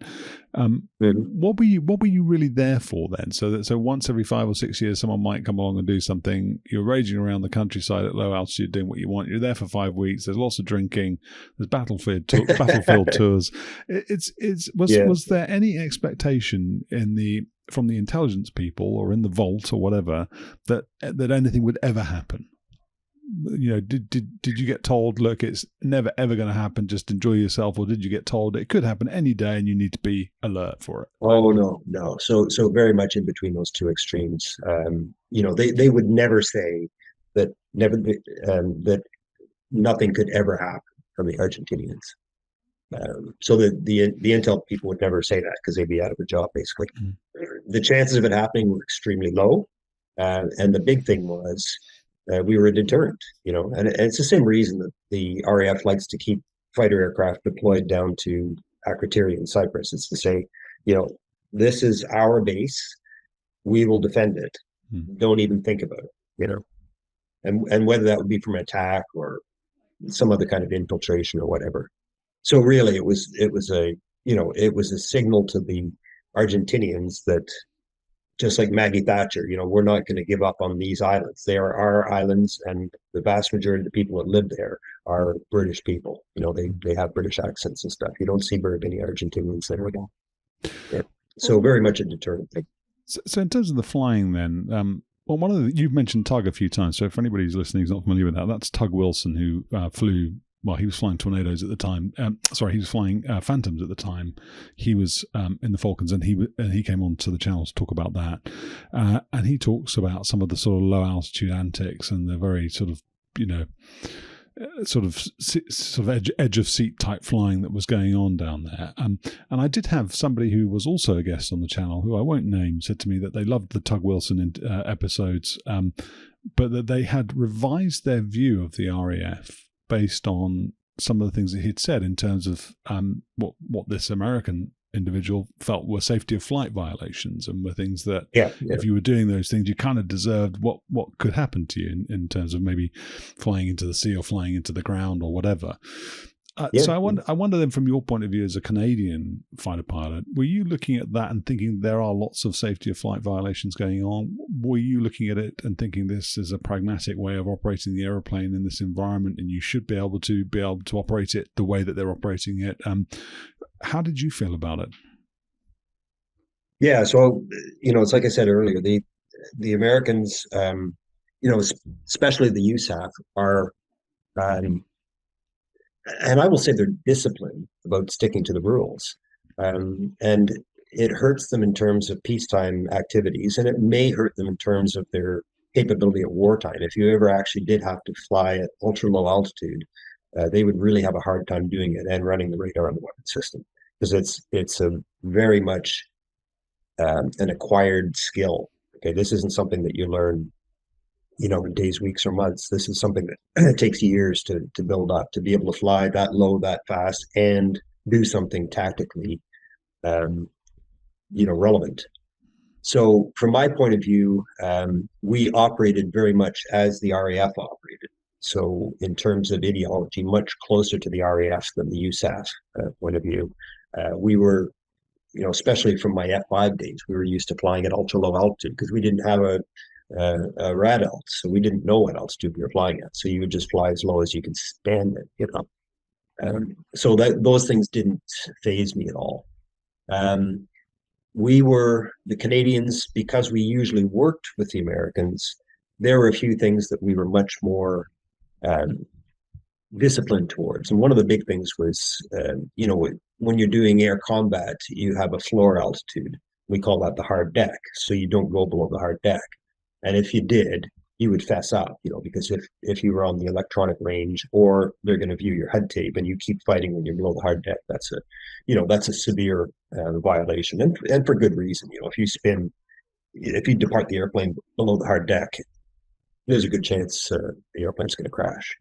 What were you really there for then? So once every 5 or 6 years, someone might come along and do something. You're raging around the countryside at low altitude, doing what you want. You're there for 5 weeks. There's lots of drinking. There's battlefield tours. Was there any expectation from the intelligence people or in the vault or whatever that anything would ever happen? Did you get told, look, it's never ever going to happen, just enjoy yourself, or did you get told it could happen any day and you need to be alert for it? Oh, no. So very much in between those two extremes. They would never say that that nothing could ever happen from the Argentinians. So the intel people would never say that, because they'd be out of a job, basically. The chances of it happening were extremely low, and the big thing was, we were a deterrent, and it's the same reason that the RAF likes to keep fighter aircraft deployed down to Akrotiri in Cyprus. It's to say, this is our base, we will defend it. Don't even think about it, and whether that would be from an attack or some other kind of infiltration or whatever. So really, it was a signal to the Argentinians that, just like Maggie Thatcher, we're not going to give up on these islands. They are our islands, and the vast majority of the people that live there are British people. They have British accents and stuff. You don't see very many Argentinians there again. Yeah. So very much a deterrent thing. So in terms of the flying then, you've mentioned Tug a few times. So for anybody who's listening who's not familiar with that, that's Tug Wilson, who flew. Well, he was flying Tornadoes at the time. He was flying Phantoms at the time. He was in the Falklands, and he came on to the channel to talk about that. And he talks about some of the sort of low altitude antics and the very sort of, edge of seat type flying that was going on down there. And I did have somebody who was also a guest on the channel, who I won't name, said to me that they loved the Tug Wilson episodes, but that they had revised their view of the RAF based on some of the things that he'd said in terms of what this American individual felt were safety of flight violations, and were things that if you were doing those things, you kind of deserved what could happen to you in terms of maybe flying into the sea or flying into the ground or whatever. So I wonder then, from your point of view as a Canadian fighter pilot, were you looking at that and thinking there are lots of safety of flight violations going on? Were you looking at it and thinking this is a pragmatic way of operating the aeroplane in this environment, and you should be able to operate it the way that they're operating it? How did you feel about it? Yeah, so it's like I said earlier, the Americans, especially the USAF, are. And I will say they're disciplined about sticking to the rules. And it hurts them in terms of peacetime activities, and it may hurt them in terms of their capability at wartime. If you ever actually did have to fly at ultra low altitude, they would really have a hard time doing it and running the radar on the weapon system, because it's a very much an acquired skill. Okay, this isn't something that you learn in days, weeks, or months. This is something that takes years to build up, to be able to fly that low, that fast, and do something tactically, relevant. So from my point of view, we operated very much as the RAF operated. So in terms of ideology, much closer to the RAF than the USAF point of view. We were, especially from my F5 days, we were used to flying at ultra low altitude, because we didn't have a rad alt, so we didn't know what altitude we were flying at. So you would just fly as low as you could stand it, so those things didn't faze me at all. We were the Canadians, because we usually worked with the Americans. There were a few things that we were much more disciplined towards. And one of the big things was, when you're doing air combat, you have a floor altitude. We call that the hard deck. So you don't go below the hard deck. And if you did, you would fess up, because if you were on the electronic range, or they're going to view your HUD tape and you keep fighting when you're below the hard deck, that's a severe violation, and for good reason. If you depart the airplane below the hard deck, there's a good chance the airplane's going to crash.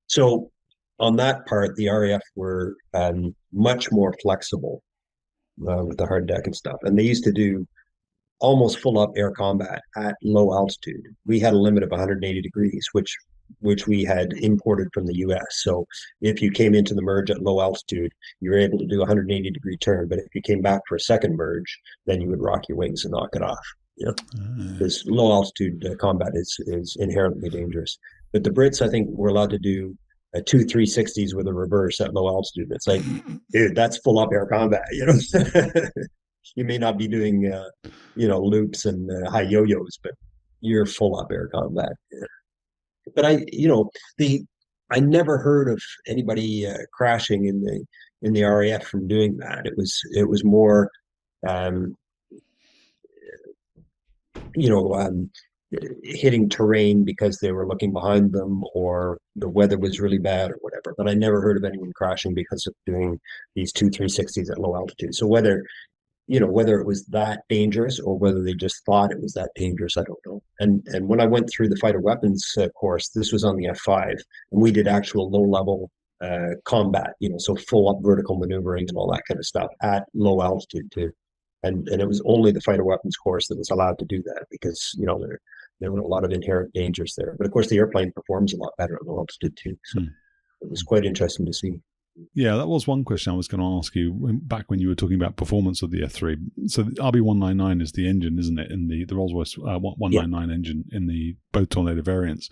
So on that part, the RAF were much more flexible with the hard deck and stuff. And they used to do almost full up air combat at low altitude. We had a limit of 180 degrees, which we had imported from the US. So if you came into the merge at low altitude, you were able to do a 180-degree turn. But if you came back for a second merge, then you would rock your wings and knock it off. This low altitude combat is inherently dangerous. But the Brits, I think, were allowed to do two 360s with a reverse at low altitude. It's like, dude, that's full up air combat. You may not be doing loops and high yo-yos, but you're full up air combat. But I never heard of anybody crashing in the RAF from doing that. It was more hitting terrain because they were looking behind them, or the weather was really bad or whatever. But I never heard of anyone crashing because of doing these two 360s at low altitude. So whether it was that dangerous or whether they just thought it was that dangerous, I don't know. And when I went through the fighter weapons course, this was on the F5, and we did actual low level combat, so full up vertical maneuvering and all that kind of stuff at low altitude too. And it was only the fighter weapons course that was allowed to do that, because there were a lot of inherent dangers there. But of course, the airplane performs a lot better at low altitude too. So it was quite interesting to see. Yeah, that was one question I was going to ask you back when you were talking about performance of the F3. So the RB199 is the engine, isn't it, in the Rolls-Royce 199 engine in the both Tornado variants.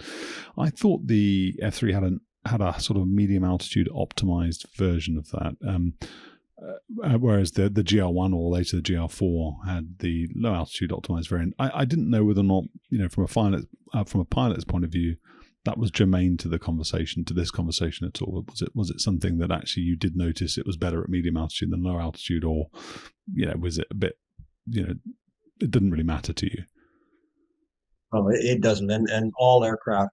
I thought the F3 had a sort of medium altitude optimized version of that. Whereas the GR1 or later the GR4 had the low altitude optimized variant. I didn't know whether or not, from a pilot's point of view, that was germane to this conversation at all. Was it something that actually you did notice it was better at medium altitude than low altitude, or was it a bit, it didn't really matter to you? Oh, it doesn't, and all aircraft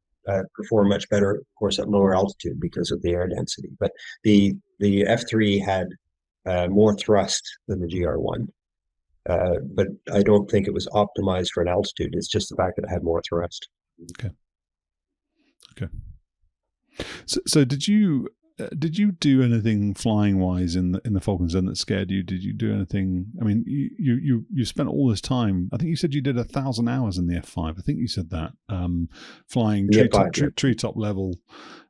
perform much better, of course, at lower altitude because of the air density. But the F3 had more thrust than the GR1, but I don't think it was optimized for an altitude. It's just the fact that it had more thrust. Okay. So did you do anything flying wise in the Falklands then that scared you? Did you do anything? I mean, you spent all this time. I think you said you did 1,000 hours in the F5. I think you said that flying treetop level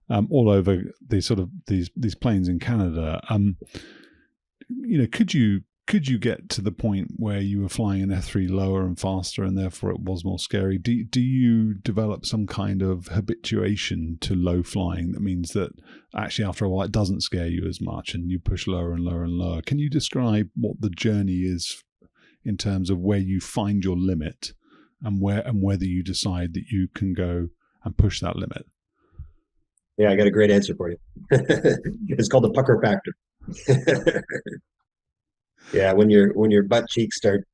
all over these plains in Canada. Could you get to the point where you were flying an F3 lower and faster and therefore it was more scary? Do you develop some kind of habituation to low flying that means that actually after a while it doesn't scare you as much and you push lower and lower and lower? Can you describe what the journey is in terms of where you find your limit and whether you decide that you can go and push that limit? Yeah, I got a great answer for you. It's called the pucker factor. Yeah, when your butt cheeks start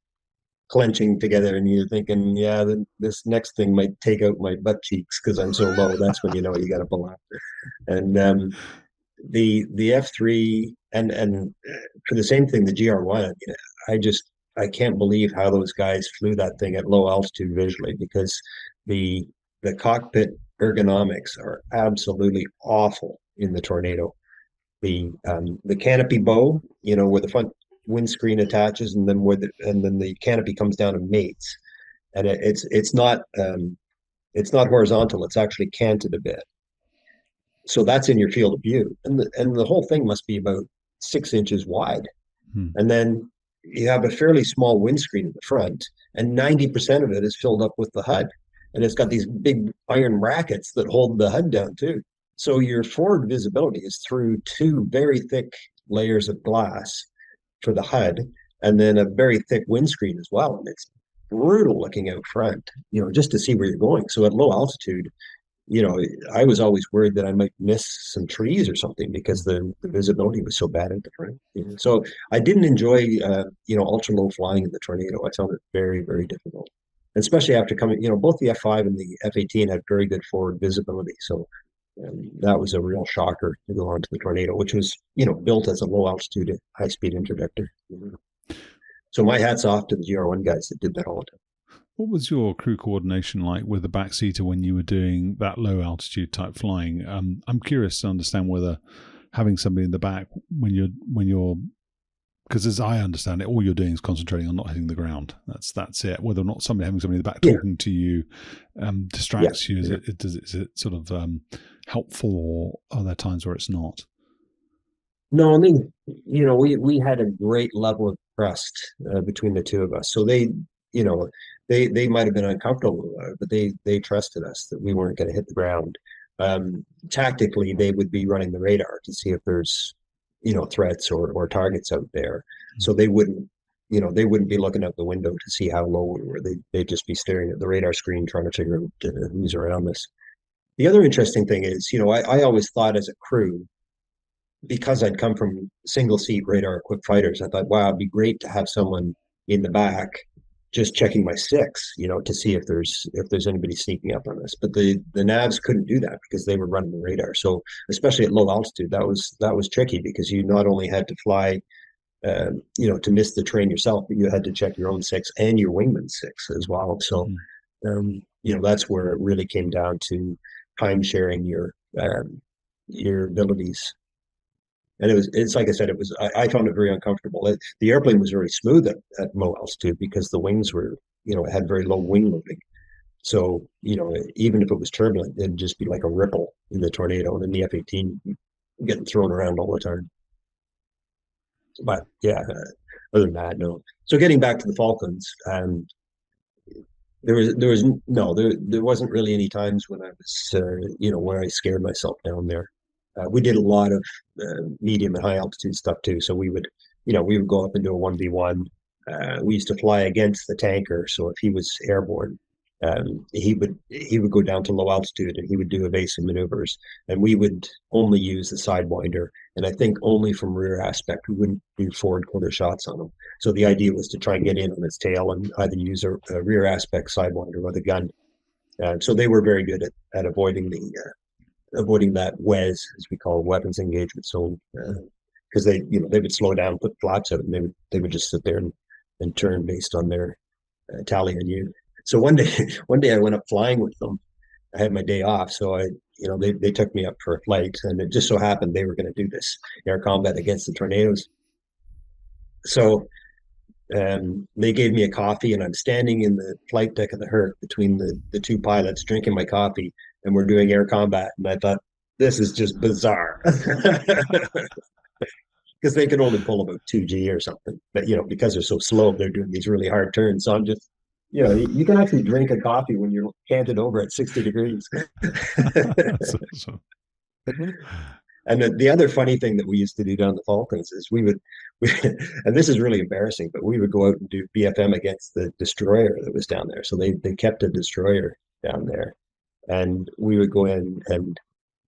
clenching together and you're thinking, yeah, this next thing might take out my butt cheeks because I'm so low, that's when you know you got to pull out. And the F3 and for the same thing, the GR1, I can't believe how those guys flew that thing at low altitude visually, because the cockpit ergonomics are absolutely awful in the Tornado. The canopy bow, where the front windscreen attaches and then the canopy comes down and mates, and it's not horizontal, it's actually canted a bit, so that's in your field of view, and the whole thing must be about 6 inches wide. And then you have a fairly small windscreen in the front, and 90% of it is filled up with the HUD, and it's got these big iron brackets that hold the HUD down too. So your forward visibility is through 2 very thick layers of glass for the HUD, and then a very thick windscreen as well. And it's brutal looking out front, just to see where you're going. So at low altitude, I was always worried that I might miss some trees or something because the visibility was so bad at the front. So I didn't enjoy, ultra low flying in the Tornado. I found it very, very difficult, especially after coming, both the F5 and the F18 had very good forward visibility. So that was a real shocker to go onto the Tornado, which was, built as a low altitude, high speed interdictor. So my hat's off to the GR1 guys that did that all the time. What was your crew coordination like with the backseater when you were doing that low altitude type flying? I'm curious to understand whether having somebody in the back when you're because as I understand it, all you're doing is concentrating on not hitting the ground. That's it. Whether or not having somebody in the back talking to you distracts you, is it sort of helpful, or are there times where it's not? No, I mean, we had a great level of trust between the two of us. So they might have been uncomfortable, but they trusted us that we weren't going to hit the ground. Tactically, they would be running the radar to see if there's threats or targets out there. So they wouldn't be looking out the window to see how low we were. They'd just be staring at the radar screen trying to figure out who's around us. The other interesting thing is, I always thought as a crew, because I'd come from single seat radar equipped fighters, I thought, wow, it'd be great to have someone in the back just checking my six, to see if there's anybody sneaking up on us. But the navs couldn't do that because they were running the radar. So especially at low altitude, that was tricky because you not only had to fly, to miss the terrain yourself, but you had to check your own six and your wingman's six as well. So, that's where it really came down to time sharing your abilities. And it's like I said, I found it very uncomfortable. The airplane was very smooth at low altitude because the wings were, it had very low wing loading. So, even if it was turbulent, it'd just be like a ripple in the Tornado, and in the F-18 getting thrown around all the time. But yeah, other than that, no. So getting back to the Falklands, there wasn't really any times when I was, where I scared myself down there. We did a lot of medium and high altitude stuff too. So we would go up and do a 1v1. We used to fly against the tanker. So if he was airborne, he would go down to low altitude and he would do evasive maneuvers. And we would only use the Sidewinder. And I think only from rear aspect, we wouldn't do forward quarter shots on him. So the idea was to try and get in on his tail and either use a rear aspect Sidewinder or the gun. So they were very good at avoiding that WES, as we call weapons engagement zone, because they would slow down, put flaps out, and they would just sit there and turn based on their tally on you. So one day I went up flying with them. I had my day off, so they took me up for a flight, and it just so happened they were going to do this air combat against the Tornadoes. So they gave me a coffee, and I'm standing in the flight deck of the Herc between the two pilots drinking my coffee, and we're doing air combat. And I thought, this is just bizarre. Because they could only pull about 2G or something. But, because they're so slow, they're doing these really hard turns. So I'm just, you can actually drink a coffee when you're canted over at 60 degrees. And the other funny thing that we used to do down the Falklands is and this is really embarrassing, but we would go out and do BFM against the destroyer that was down there. So they kept a destroyer down there. And we would go in, and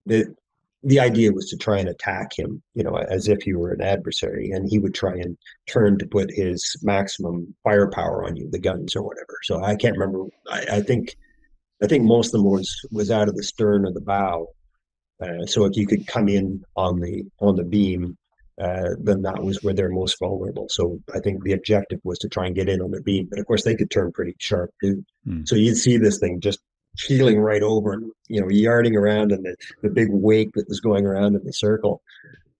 the idea was to try and attack him, as if you were an adversary, and he would try and turn to put his maximum firepower on you, the guns or whatever. So I can't remember. I think most of them was out of the stern or the bow. So if you could come in on the beam, then that was where they're most vulnerable. So I think the objective was to try and get in on their beam, but of course they could turn pretty sharp too. So you'd see this thing just heeling right over and yarding around in the big wake that was going around in the circle.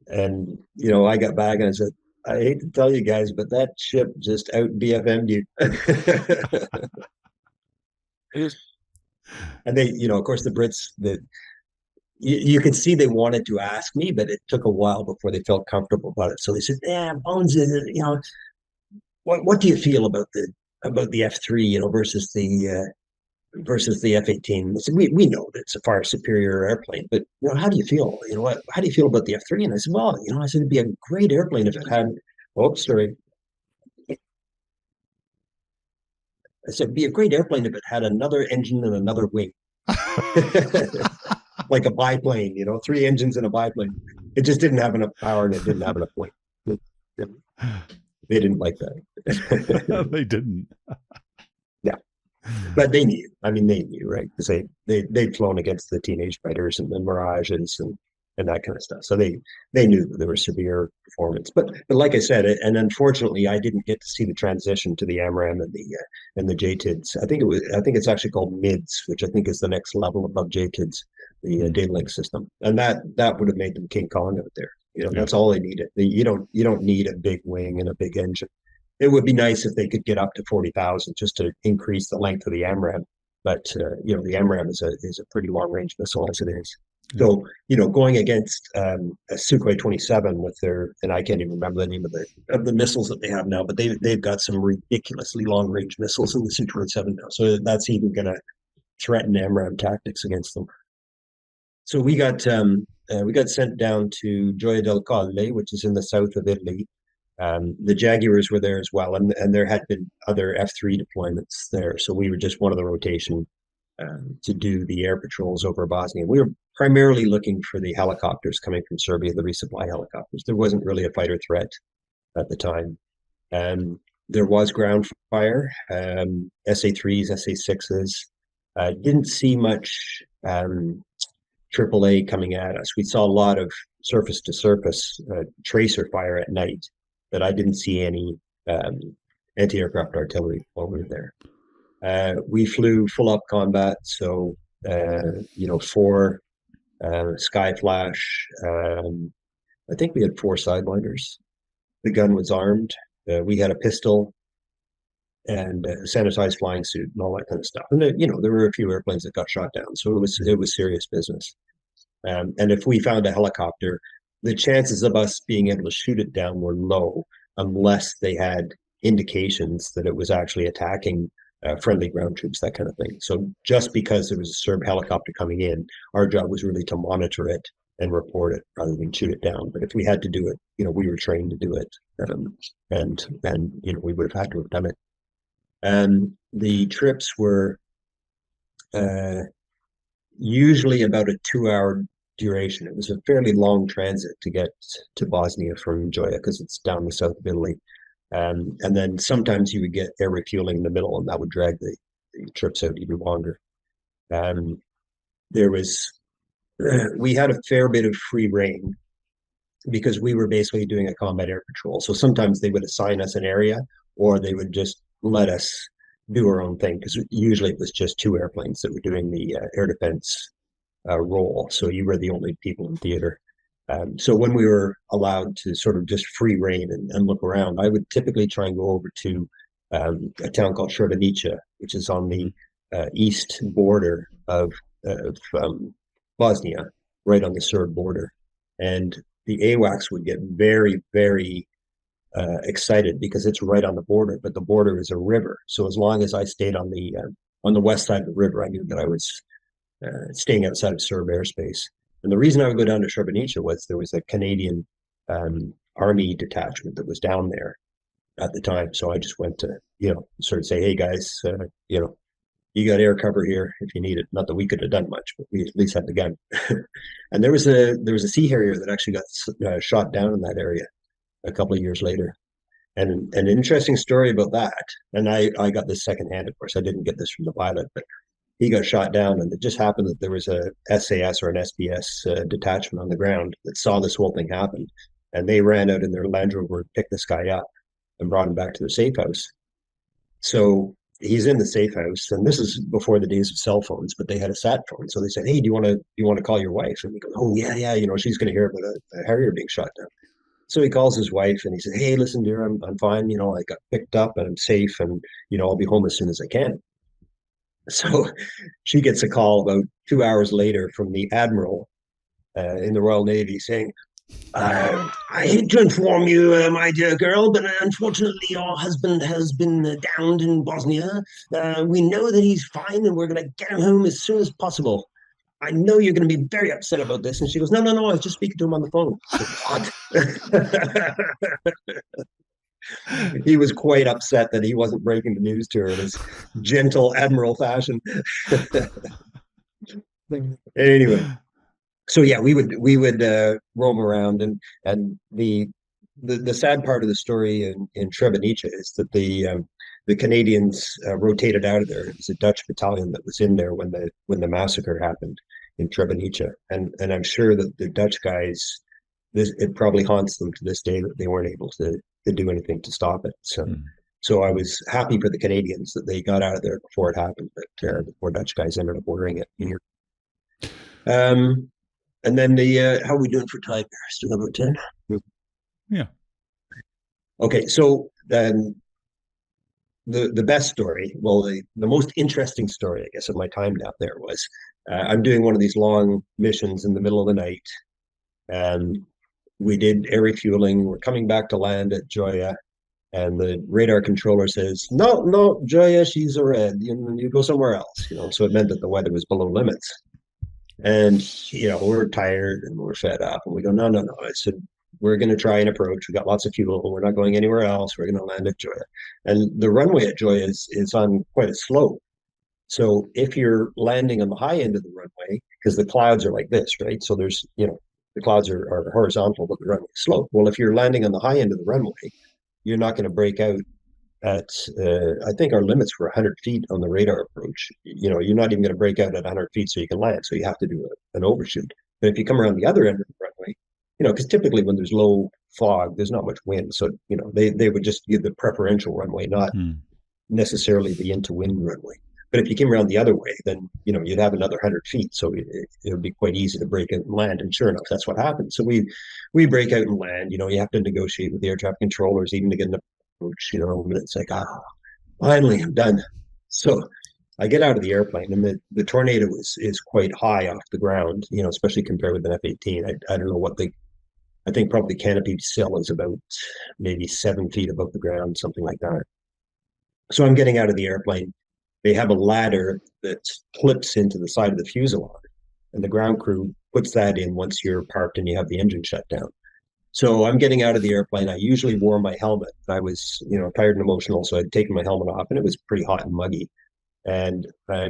And I got back and I said, I hate to tell you guys, but that ship just out BFM'd you. And they, of course, the Brits, you could see they wanted to ask me, but it took a while before they felt comfortable about it. So they said, "Yeah, Bones, what do you feel about the F3, versus the F-18. So we know that it's a far superior airplane, but how do you feel? How do you feel about the F-3? And I said, well, I said it'd be a great airplane if it had. Oh, sorry. I said it'd be a great airplane if it had another engine and another wing. Like a biplane, 3 engines in a biplane. It just didn't have enough power and it didn't have enough weight. They didn't like that. They didn't. Yeah. But they knew. I mean, they knew, right? Because they'd flown against the teenage fighters and the Mirages and that kind of stuff. So they knew that there was severe performance. But like I said, and unfortunately, I didn't get to see the transition to the AMRAAM and the JTIDs. I think it's actually called MIDS, which I think is the next level above JTIDs, the data link system, and that would have made them King Kong out there. That's all they needed. You don't need a big wing and a big engine. It would be nice if they could get up to 40,000 just to increase the length of the AMRAAM. But the AMRAAM is a pretty long range missile as it is. So going against a Sukhoi 27 with their, and I can't even remember the name of the missiles that they have now, but they've got some ridiculously long range missiles in the Su-27 now. So that's even going to threaten AMRAAM tactics against them. So we got sent down to Gioia del Colle, which is in the south of Italy. The Jaguars were there as well, and there had been other F3 deployments there. So we were just one of the rotation to do the air patrols over Bosnia. We were primarily looking for the helicopters coming from Serbia, the resupply helicopters. There wasn't really a fighter threat at the time. There was ground fire, SA-3s, SA-6s. Didn't see much AAA coming at us. We saw a lot of surface-to-surface tracer fire at night, but I didn't see any anti-aircraft artillery while we were there. We flew full-up combat, so 4 Skyflash. I think we had 4 sidewinders. The gun was armed. We had a pistol and a sanitized flying suit and all that kind of stuff. And there were a few airplanes that got shot down, so it was serious business. And if we found a helicopter, the chances of us being able to shoot it down were low unless they had indications that it was actually attacking friendly ground troops, that kind of thing. So just because there was a Serb helicopter coming in, our job was really to monitor it and report it rather than shoot it down. But if we had to do it, we were trained to do it, and we would have had to have done it. And the trips were usually about a 2-hour duration. It was a fairly long transit to get to Bosnia from Gioia because it's down the south of Italy. And then sometimes you would get air refueling in the middle, and that would drag the trips out even longer. We had a fair bit of free reign because we were basically doing a combat air patrol. So sometimes they would assign us an area, or they would just let us do our own thing, because usually it was just 2 airplanes that were doing the air defense role. So you were the only people in theater. So when we were allowed to sort of just free reign and look around, I would typically try and go over to a town called Srebrenica, which is on the east border of Bosnia, right on the Serb border. And the AWACS would get very, very excited because it's right on the border, but the border is a river. So as long as I stayed on the west side of the river, I knew that I was staying outside of Serb airspace. And the reason I would go down to Srebrenica was there was a Canadian army detachment that was down there at the time. So I just went to, sort of say, hey guys, you got air cover here if you need it. Not that we could have done much, but we at least had the gun. And there was a Sea Harrier that actually got shot down in that area a couple of years later. And an interesting story about that, and I got this secondhand, of course. I didn't get this from the pilot, but he got shot down, and it just happened that there was a SAS or an SBS detachment on the ground that saw this whole thing happen, and they ran out in their Land Rover and picked this guy up and brought him back to the safe house. So he's in the safe house, and this is before the days of cell phones, but they had a sat phone. So they said, "Hey, do you want to call your wife?" And he goes, "Oh yeah, she's going to hear about a Harrier being shot down." So he calls his wife and he said, "Hey, listen, dear, I'm fine. I got picked up and I'm safe, and I'll be home as soon as I can." So she gets a call about 2 hours later from the admiral in the Royal Navy saying, I hate to inform you, my dear girl, but unfortunately your husband has been downed in Bosnia. We know that he's fine, and we're going to get him home as soon as possible. I know you're going to be very upset about this." And she goes, no, I was just speaking to him on the phone. What? He was quite upset that he wasn't breaking the news to her in his gentle admiral fashion. Anyway, so yeah, we would roam around, and the sad part of the story in Treblinka is that the Canadians rotated out of there. It was a Dutch battalion that was in there when the massacre happened in Treblinka, and I'm sure that the Dutch guys, it probably haunts them to this day that they weren't able to do anything to stop it. So I was happy for the Canadians that they got out of there before it happened, but the poor Dutch guys ended up ordering it here. And then how are we doing for time? Still about 10? Yeah. Okay, so then the best story, well, the most interesting story, I guess, of my time down there was I'm doing one of these long missions in the middle of the night, and we did air refueling. We're coming back to land at Joya, and the radar controller says, "No, Joya, she's a red. You go somewhere else." So it meant that the weather was below limits. And we're tired and we're fed up, and we go, no. I said, we're going to try and approach. We got lots of fuel. We're not going anywhere else. We're going to land at Joya. And the runway at Joya is on quite a slope. So if you're landing on the high end of the runway, because the clouds are like this, right? So there's, the clouds are horizontal, but the runway is slope. Well, if you're landing on the high end of the runway, you're not going to break out at, I think our limits were 100 feet on the radar approach. You're not even going to break out at 100 feet so you can land. So you have to do an overshoot. But if you come around the other end of the runway, because typically when there's low fog, there's not much wind. So, they would just give the preferential runway, not necessarily the into wind runway. But if you came around the other way, then, you'd have another 100 feet. So it would be quite easy to break out and land. And sure enough, that's what happened. So we break out and land. You have to negotiate with the air traffic controllers even to get an approach, but it's like, finally I'm done. So I get out of the airplane, and the tornado is quite high off the ground, especially compared with an F-18. I don't know I think probably the canopy sill is about maybe 7 feet above the ground, something like that. So I'm getting out of the airplane. They have a ladder that clips into the side of the fuselage, and the ground crew puts that in once you're parked and you have the engine shut down. So I'm getting out of the airplane. I usually wore my helmet. I was, tired and emotional, so I'd taken my helmet off, and it was pretty hot and muggy. And I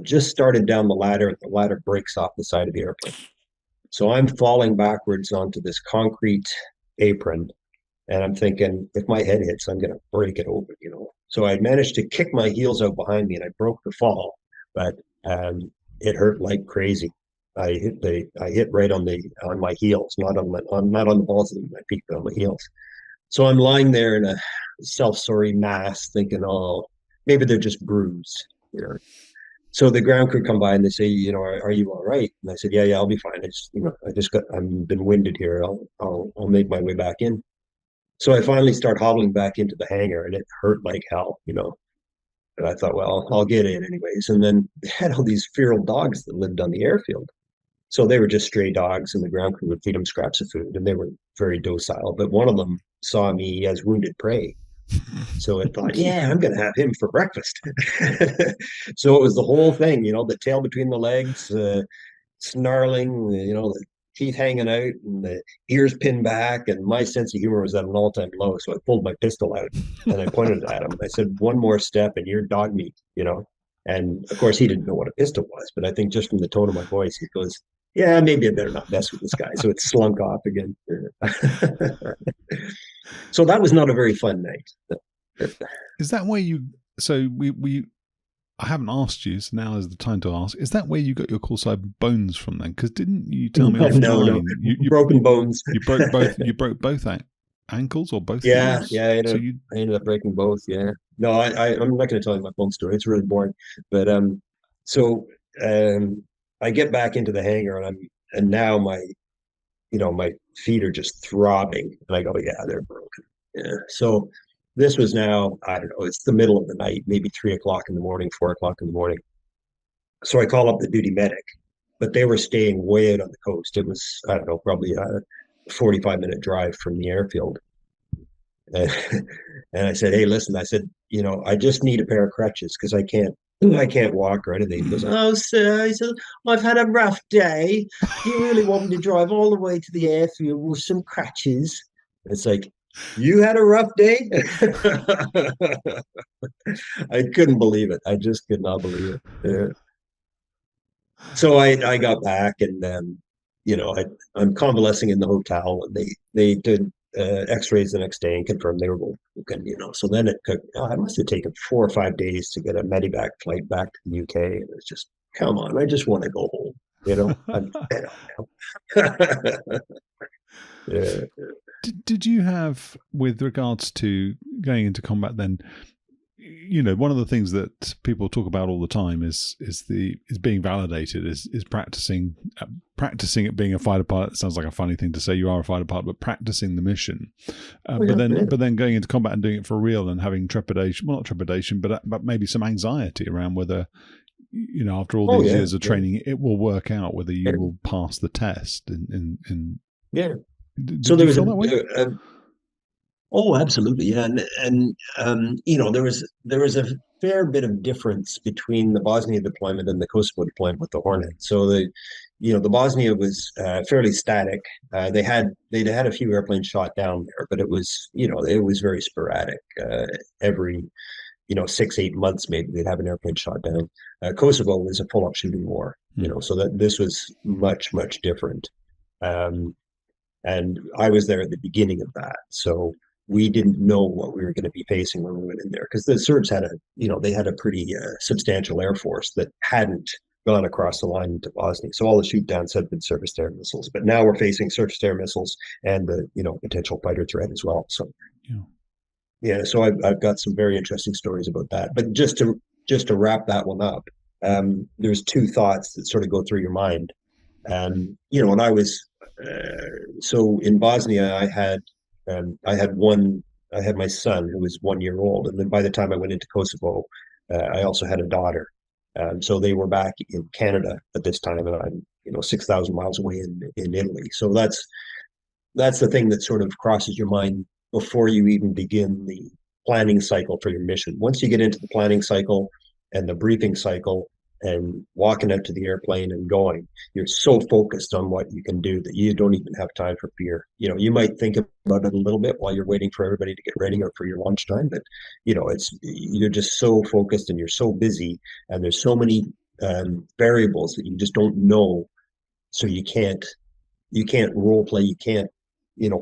just started down the ladder, and the ladder breaks off the side of the airplane. So I'm falling backwards onto this concrete apron, and I'm thinking, if my head hits, I'm going to break it open, So I managed to kick my heels out behind me, and I broke the fall, but it hurt like crazy. I hit right on my heels, not on the balls of my feet, but on my heels. So I'm lying there in a self-sorry mass, thinking, oh, maybe they're just bruised. So the ground crew come by and they say, are you all right? And I said, yeah, I'll be fine. I've been winded here. I'll make my way back in. So I finally start hobbling back into the hangar, and it hurt like hell, And I thought, well, I'll get in anyways. And then they had all these feral dogs that lived on the airfield. So they were just stray dogs, and the ground crew would feed them scraps of food, and they were very docile. But one of them saw me as wounded prey. So it thought, yeah, I'm going to have him for breakfast. So it was the whole thing, the tail between the legs, snarling, the teeth hanging out, and the ears pinned back. And my sense of humor was at an all-time low. So I pulled my pistol out and I pointed at him. I said, one more step and you're dog meat, And of course, he didn't know what a pistol was. But I think just from the tone of my voice, he goes, yeah, maybe I better not mess with this guy. So it slunk off again. So that was not a very fun night. Is that where I haven't asked you, so now is the time to ask. Is that where you got your call sign Bones from then? Because didn't you tell me offline? No. You broken bones. You broke both. You broke both ankles or both? Yeah, heels? yeah. I ended up breaking both. Yeah. No, I'm not going to tell you my bone story. It's really boring. But I get back into the hangar, and now my feet are just throbbing, and I go, yeah, they're broken. Yeah. So this was now, I don't know, it's the middle of the night, maybe 3 o'clock in the morning, 4 o'clock in the morning. So I call up the duty medic, but they were staying way out on the coast. It was, I don't know, probably a 45-minute drive from the airfield. And I said, hey, listen, I said, I just need a pair of crutches because I can't walk or anything. He goes, oh, sir, he said, I've had a rough day. Do you really want me to drive all the way to the airfield with some crutches? It's like, you had a rough day? I couldn't believe it. I just could not believe it. Yeah. So I got back, and I'm convalescing in the hotel, and they did X-rays the next day and confirmed they were both broken. So then it took, I must have taken 4 or 5 days to get a medevac flight back to the UK, and it's just, come on, I just want to go home. I'm fed up now. Yeah. Did you have, with regards to going into combat, then, one of the things that people talk about all the time is being validated, is practicing at being a fighter pilot. It sounds like a funny thing to say, you are a fighter pilot, but practicing the mission. But then going into combat and doing it for real and having trepidation, well, not trepidation, but maybe some anxiety around whether, after all these years of training, it will work out, whether you will pass the test. Yeah. So there was oh, absolutely, yeah, and there was a fair bit of difference between the Bosnia deployment and the Kosovo deployment with the Hornet. So the Bosnia was fairly static. They'd had a few airplanes shot down there, but it was very sporadic. Every 6-8 months maybe they'd have an airplane shot down. Kosovo was a full up shooting war, so that this was much different. And I was there at the beginning of that, so we didn't know what we were going to be facing when we went in there, because the Serbs had a pretty substantial air force that hadn't gone across the line into Bosnia. So all the shoot downs had been surface to air missiles, but now we're facing surface to air missiles and the potential fighter threat as well. So so I've got some very interesting stories about that. But just to wrap that one up, there's two thoughts that sort of go through your mind. When I was so in Bosnia, I had my son who was 1 year old, and then by the time I went into Kosovo, I also had a daughter. So they were back in Canada at this time, and I'm 6,000 miles away in Italy. So that's the thing that sort of crosses your mind before you even begin the planning cycle for your mission. Once you get into the planning cycle and the briefing cycle and walking out to the airplane and going, you're so focused on what you can do that you don't even have time for fear. You might think about it a little bit while you're waiting for everybody to get ready or for your lunchtime, but you're just so focused and you're so busy, and there's so many variables that you just don't know. So you can't role play. You can't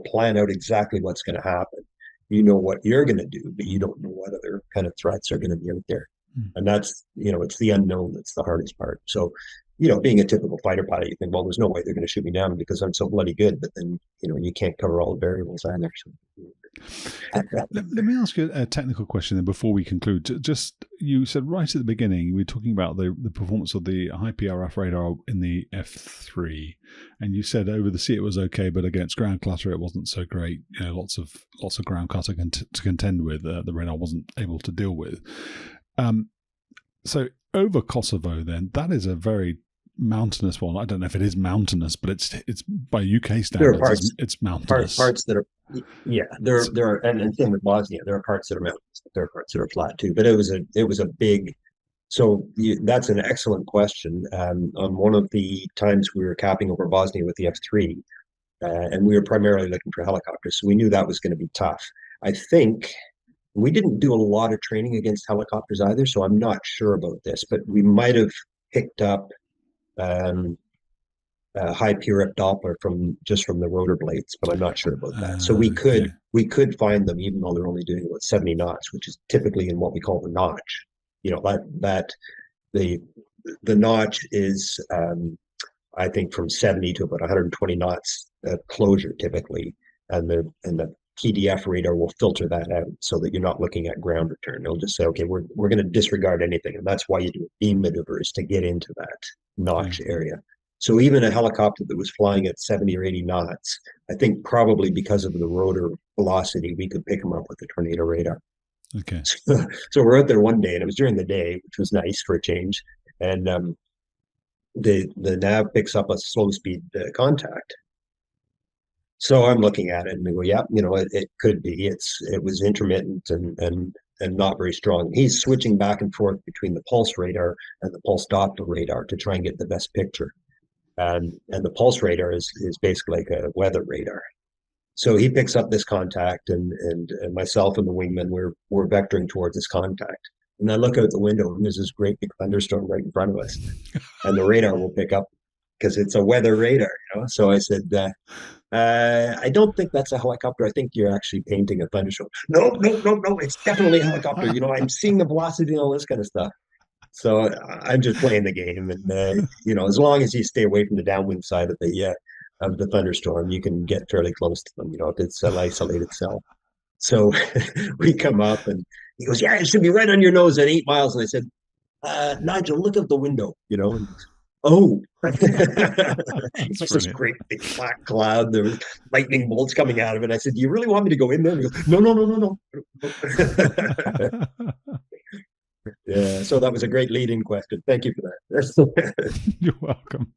plan out exactly what's going to happen. You know what you're going to do, but you don't know what other kind of threats are going to be out there. And that's, it's the unknown that's the hardest part. So, being a typical fighter pilot, you think, well, there's no way they're going to shoot me down because I'm so bloody good. But then, you can't cover all the variables either. Let me ask you a technical question then before we conclude. Just, you said right at the beginning, we were talking about the performance of the high PRF radar in the F3, and you said over the sea it was okay, but against ground clutter it wasn't so great. Lots of ground clutter to contend with. The radar wasn't able to deal with. So over Kosovo, then, that is a very mountainous one. I don't know if it is mountainous, but it's by UK standards, it's mountainous. Parts that are, there are, and same with Bosnia, there are parts that are mountainous, but there are parts that are flat too. But it was a big. So that's an excellent question. On one of the times we were capping over Bosnia with the F3, and we were primarily looking for helicopters, so we knew that was going to be tough. I think. We didn't do a lot of training against helicopters either, so I'm not sure about this, but we might have picked up high PRF Doppler from the rotor blades, but I'm not sure about that. So we could find them, even though they're only doing about 70 knots, which is typically in what we call the notch. That the notch is I think from 70 to about 120 knots closure typically, and the PDF radar will filter that out so that you're not looking at ground return. It'll just say, okay, we're going to disregard anything. And that's why you do beam maneuvers, to get into that notch area. So even a helicopter that was flying at 70 or 80 knots, I think probably because of the rotor velocity, we could pick them up with the tornado radar. Okay. So we're out there one day, and it was during the day, which was nice for a change. And the nav picks up a slow speed contact. So I'm looking at it and I go, yeah, it could be. It was intermittent and not very strong. He's switching back and forth between the pulse radar and the pulse Doppler radar to try and get the best picture. And the pulse radar is basically like a weather radar. So he picks up this contact, and myself and the wingman, we're vectoring towards this contact. And I look out the window, and there's this great big thunderstorm right in front of us, and the radar will pick up because it's a weather radar, you know. So I said, I don't think that's a helicopter. I think you're actually painting a thunderstorm. No, no, no, no. It's definitely a helicopter. You know, I'm seeing the velocity and all this kind of stuff. So I'm just playing the game, and you know, as long as you stay away from the downwind side of the thunderstorm, you can get fairly close to them. You know, if it's an isolated cell. So we come up, and he goes, "Yeah, it should be right on your nose at 8 miles." And I said, "Nigel, look out the window." You know, and oh, it's this great big black cloud. There was lightning bolts coming out of it. I said, "Do you really want me to go in there?" And he goes, "No, no, no, no, no." Yeah, so that was a great lead-in question. Thank you for that. You're welcome.